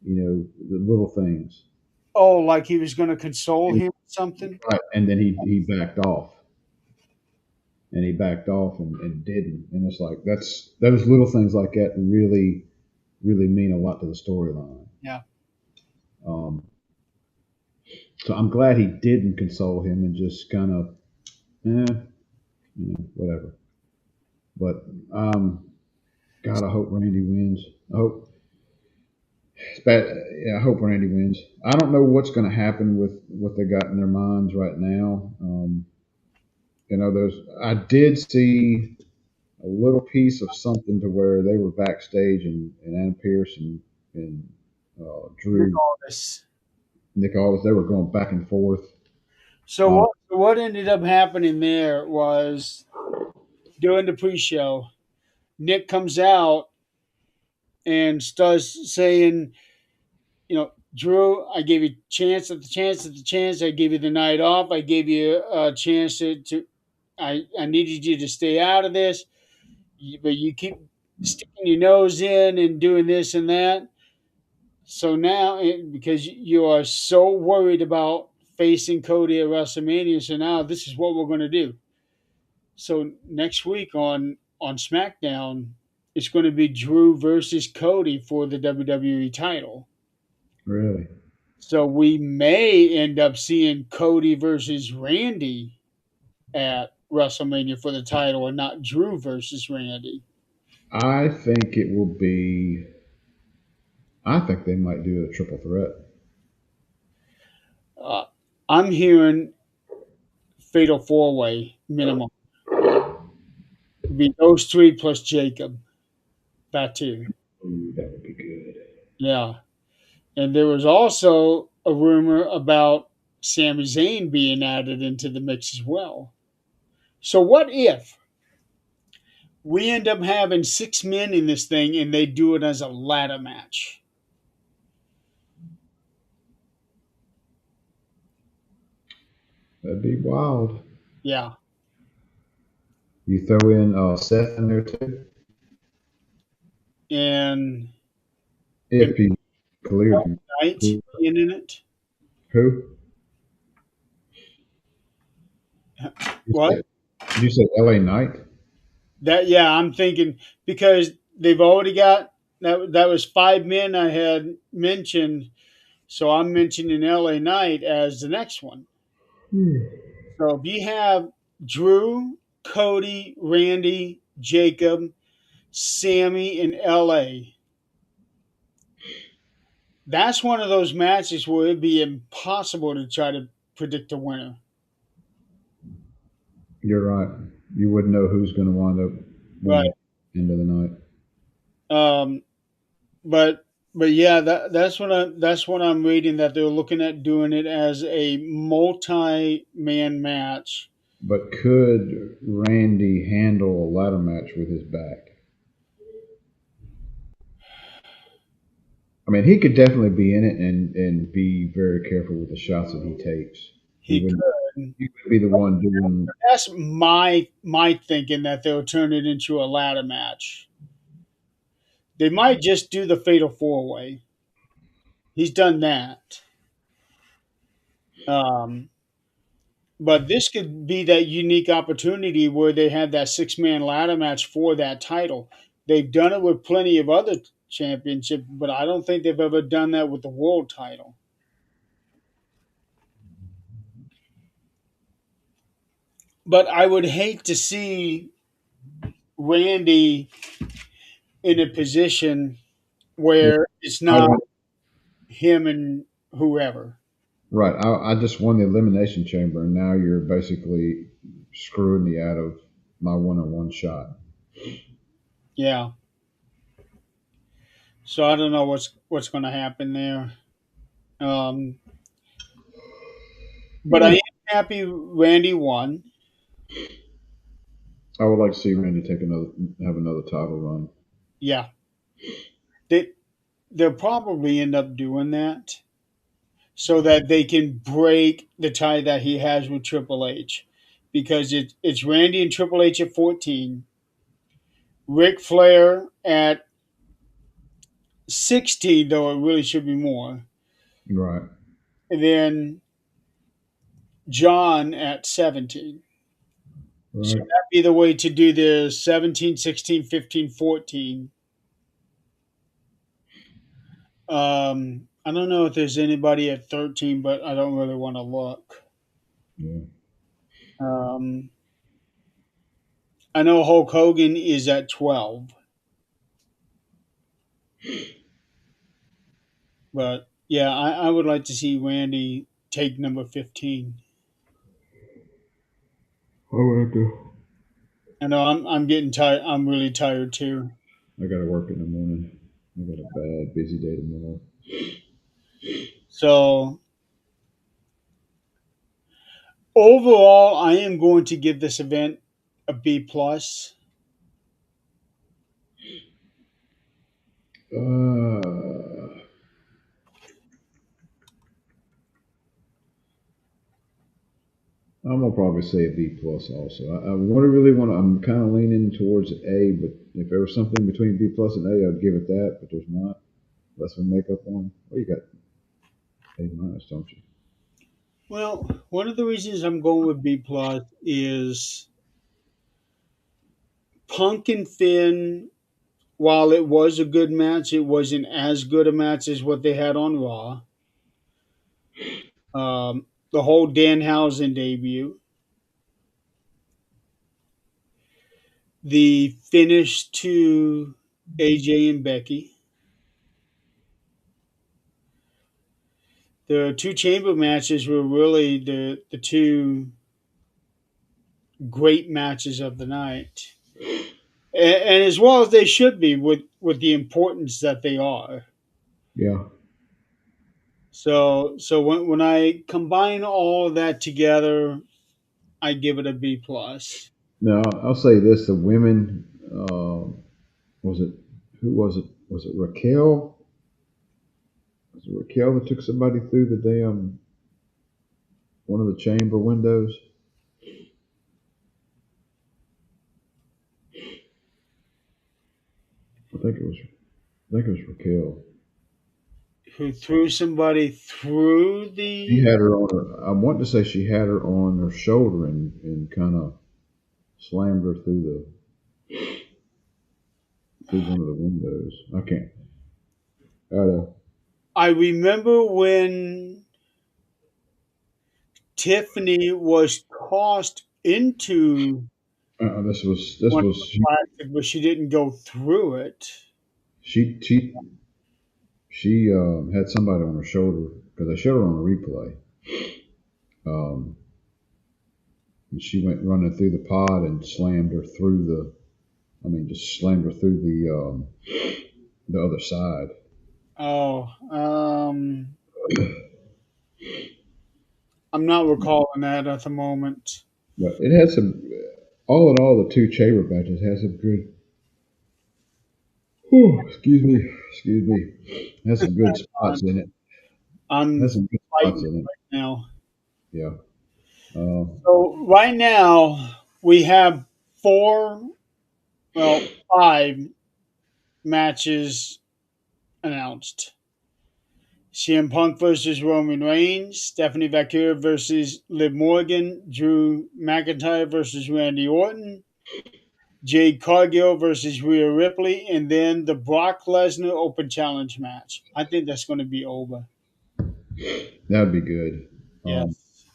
The little things. Oh, like he was going to console And, him or something? right, and then he backed off, and he backed off and didn't, and it's like that's those little things like that really mean a lot to the storyline. Yeah. Um, so I'm glad he didn't console him and just kind of, whatever. But God, I hope Randy wins. I hope it's bad. Yeah, I hope Randy wins. I don't know what's going to happen with what they got in their minds right now. There's I did see a little piece of something to where they were backstage and Anna Pierce and Drew Regardless. Nick Aldis, they were going back and forth. So Uh, what ended up happening there was during the pre-show, Nick comes out and starts saying, Drew, I gave you chance at the chance at the chance. I gave you the night off. I gave you a chance to I needed you to stay out of this, but you keep sticking your nose in and doing this and that. So now, because you are so worried about facing Cody at WrestleMania, so now this is what we're going to do. So next week on SmackDown, it's going to be Drew versus Cody for the WWE title. really, So we may end up seeing Cody versus Randy at WrestleMania for the title, and not Drew versus Randy. I think it will be. I think they might do a triple threat. Uh, I'm hearing Fatal Four Way minimum. Be those three plus Jacob. That too. Ooh, that would be good. Yeah. And there was also a rumor about Sami Zayn being added into the mix as well. So what if we end up having 6 men in this thing and they do it as a ladder match? That'd be wild. Yeah. You throw in Seth in there too, And if he cleared. Knight being in it. Who? You What? say, did you say L.A. Knight? That yeah, I'm thinking because they've already got that was 5 men I had mentioned, so I'm mentioning LA Knight as the next one. So if you have Drew, Cody, Randy, Jacob, Sammy, and LA, that's one of those matches where it'd be impossible to try to predict the winner. You're right. You wouldn't know who's going to wind up Right. winning at the end of the night. Um, but yeah, that's what I'm reading that they're looking at doing it as a multi-man match. But could Randy handle a ladder match with his back? I mean, he could definitely be in it and be very careful with the shots that he takes. He He wouldn't. could. He would be the one doing. That's my thinking that they'll turn it into a ladder match. They might just do the fatal four way. He's done that. Um, but this could be that unique opportunity where they have that 6 man ladder match for that title. They've done it with plenty of other championship, but I don't think they've ever done that with the world title. But I would hate to see Randy in a position Yeah, where it's I not want him and whoever. right. I just won the elimination chamber, and now you're basically screwing me out of my one-on-one shot. Yeah. So I don't know what's going to happen there. Um, but I Yeah. am happy Randy won. I would like to see Randy have another title run. Yeah. They they'll probably end up doing that so that they can break the tie that he has with Triple H, because it's Randy and Triple H at 14, Ric Flair at 16, though it really should be more, Right. and then John at 17. So Right. that'd be the way to do the 17, 16, 15, 14. I don't know if there's anybody at 13, but I don't really want to look. Yeah. Um, I know Hulk Hogan is at 12, but yeah, I would like to see Randy take number 15. I would have to. I know I'm getting tired. I'm really tired too. I got to work in the morning. I got a bad, busy day tomorrow. So overall, I am going to give this event a B plus. Uh, I'm gonna probably say a B plus also. I really want to. I'm kind of leaning towards A, but if there was something between B plus and A, I'd give it that. But there's not. That's what make up one. Well, you got A minus, don't you? Well, one of the reasons I'm going with B plus is Punk and Finn. While it was a good match, it wasn't as good a match as what they had on Raw. The whole Danhausen debut, the finish to AJ and Becky, the two chamber matches were really the two great matches of the night, and as well as they should be with the importance that they are. Yeah. So when I combine all of that together, I give it a B plus. Now I'll say this: the women. Was it who was it? Was it Raquel? Was it Raquel that took somebody through the damn one of the chamber windows? I think it was. I think it was Raquel. Who threw somebody through She the? had her on her. I want to say she had her on her shoulder and kind of slammed her through one of the windows. I can't. I don't I remember when Tiffany was tossed into this one of was the plastic, but she didn't go through it. she she she had somebody on her shoulder because I showed her on a replay. Um, and she went running through the pod and slammed her through the. I mean, just slammed her through the other side. Oh, I'm not recalling that at the moment. But it had some. All in all, the two chamber matches had some good. Whew, excuse me. Has some good I'm, spots in it. I'm Has some good spots fighting in it. right now. Yeah. Um, So right now we have four, well, five matches announced. CM Punk versus Roman Reigns, Stephanie Vaquer versus Liv Morgan, Drew McIntyre versus Randy Orton, Jade Cargill versus Rhea Ripley, and then the Brock Lesnar Open Challenge match. I think that's going to be over. That'd be good. Yes.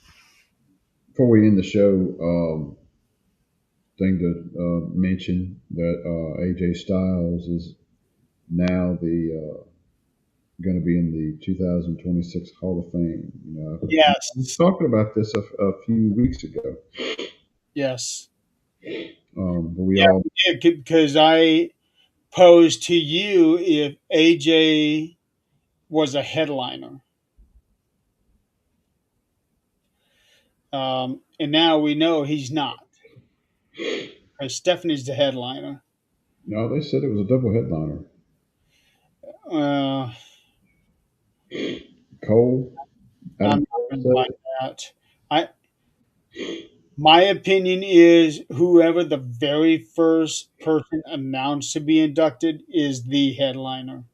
Before we end the show, thing to mention that AJ Styles is now the going to be in the 2026 Hall of Fame. We were Yes. talking about this a few weeks ago, Yes. but we Yeah, all we did because I posed to you if AJ was a headliner. And now we know he's not. Because Stephanie's the headliner. no, they said it was a double headliner. Uh, Cole, I'm Adam not Cole going to said like it. that. I My opinion is whoever the very first person announced to be inducted is the headliner.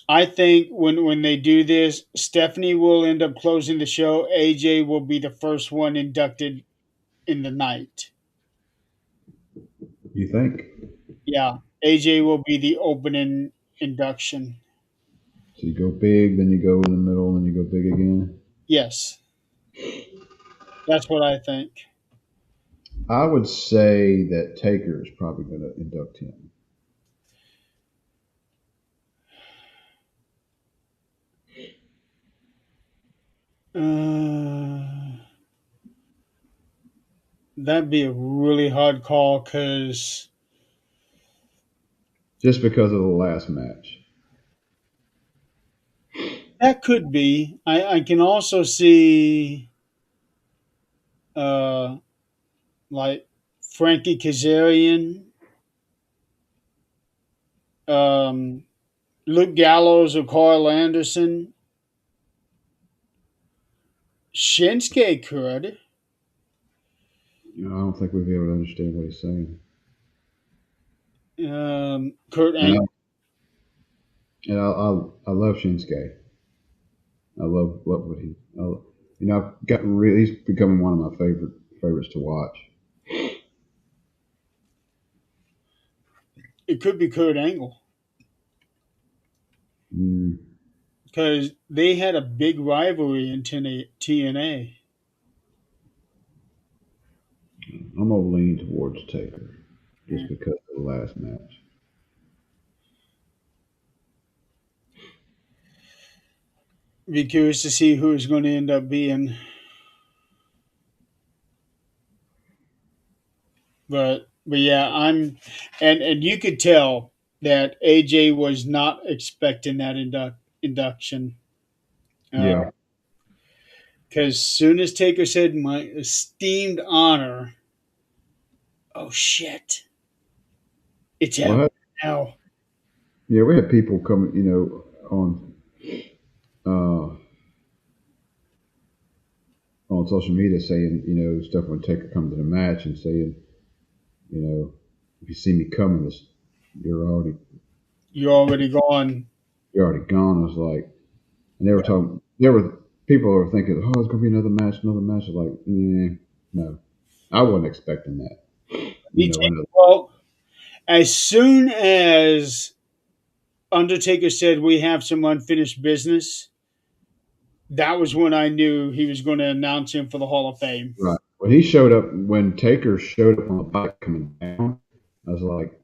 I think when they do this, Stephanie will end up closing the show. AJ will be the first one inducted in the night. You think? Yeah, AJ will be the opening induction. So you go big, then you go in the middle, and you go big again. Yes, that's what I think. I would say that Taker is probably going to induct him. Uh, that'd be a really hard call because Just because of the last match. that could be. I can also see uh, like Frankie Kazarian, um, Luke Gallows, or Carl Anderson. Shinsuke could. I don't think we'd be able to understand what he's saying. Kurt And Angle. I love Shinsuke. I love what he. I've gotten really. He's becoming one of my favorites to watch. It could be Kurt Angle Mm, because they had a big rivalry in TNA. I'm gonna lean towards Taker just because of the last match. Be curious to see who it's going to end up being. But yeah, and you could tell that AJ was not expecting that induction. Yeah. Because soon as Taker said my esteemed honor, oh shit, it's Well, happening now. yeah, we had people coming, uh, on social media saying, stuff when Taker comes to the match and saying, you know, if you see me coming, you're already You're already gone. you're already gone. I was like, and they were talking, there were people were thinking, oh, it's gonna be another match, another match. I was like, no, I wasn't expecting that. Me I too. know, Well, as soon as Undertaker said we have some unfinished business, that was when I knew he was going to announce him for the Hall of Fame. right when Taker showed up on the bike coming down. I was like,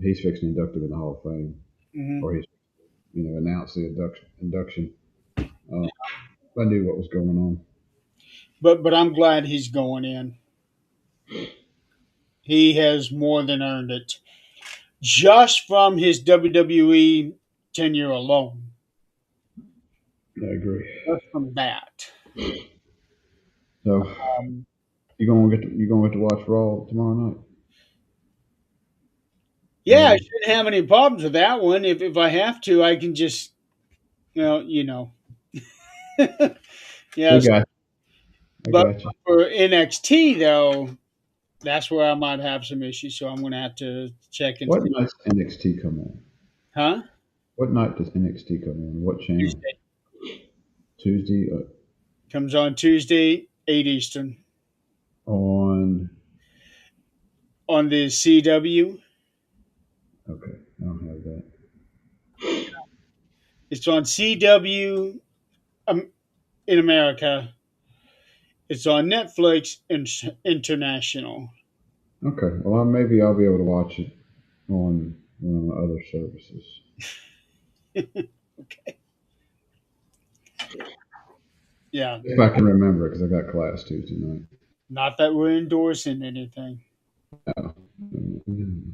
he's fixing to induct him in the Hall of Fame, Hmm. or he's announced the induction. Uh, I knew what was going on. But I'm glad he's going in. He has more than earned it just from his WWE tenure alone. I agree. Just from that. So Um, you gonna get to watch Raw tomorrow night? I yeah, I mean, shouldn't have any problems with that one. If I have to, I can just, well. we Yes, got I but got you. for NXT though, that's where I might have some issues. So I'm going to have to check and What see. night does NXT come on? Huh? What night does NXT come on? What channel? Tuesday Tuesday. comes on Tuesday, 8 Eastern. On. on the CW. Okay, I don't have that. It's on CW in America. It's on Netflix International. Okay, well, maybe I'll be able to watch it on one of my other services Okay. Yeah. if I can remember, because I got class Tuesday night. Not that we're endorsing anything. Yeah. Mm.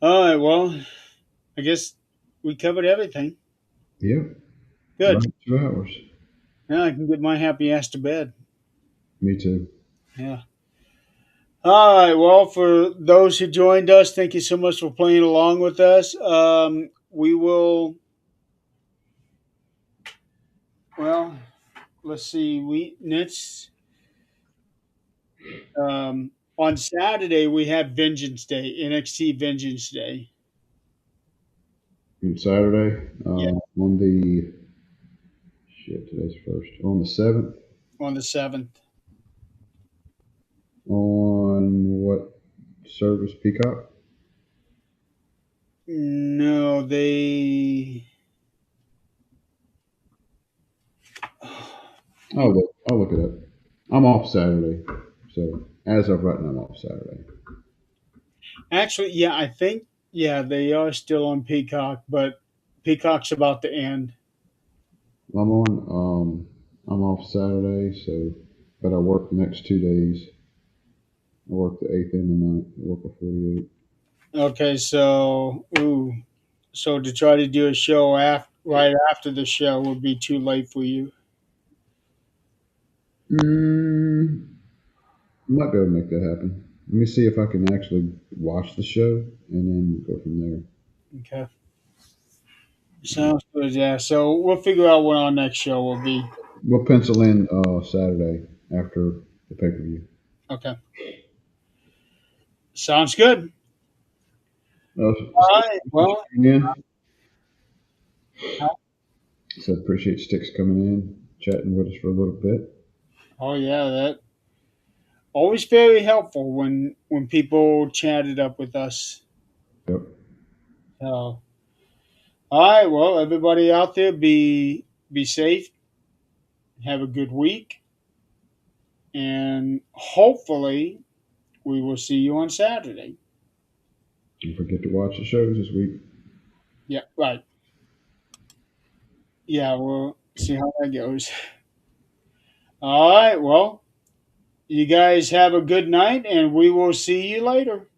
All right. Well, I guess we covered everything. Yep, Good. right. 2 hours. Now I can get my happy ass to bed. Me too. Yeah. All right. Well, for those who joined us, thank you so much for playing along with us. We will. Well, let's see. We next on Saturday we have Vengeance Day, NXT Vengeance Day. On Saturday, Yeah, on the shit, today's first. On the 7th, on the 7th. on what service? Peacock? No, they. I'll look it up. I'm off Saturday, so as of right now, I'm off Saturday. Actually, yeah, I think yeah they are still on Peacock, but Peacock's about to end. I'm on. I'm off Saturday, so but I work the next 2 days. I work the 8th and the 9th. I work a 48. Okay, so so to try to do a show right after the show would be too late for you. I might be able to make that happen. Let me see if I can actually watch the show and then go from there. Okay, sounds good. Yeah, so we'll figure out what our next show will be. We'll pencil in Saturday after the pay per view. Okay, sounds good. Uh, All right. Well, again, so appreciate Sticks coming in, chatting with us for a little bit. oh yeah, that always very helpful when people chatted up with us. Yep. So, all right. Well, everybody out there, be safe. Have a good week, and hopefully we will see you on Saturday. Don't forget to watch the shows this week. Yeah, right. Yeah, we'll see how that goes. All right. Well, you guys have a good night, and we will see you later.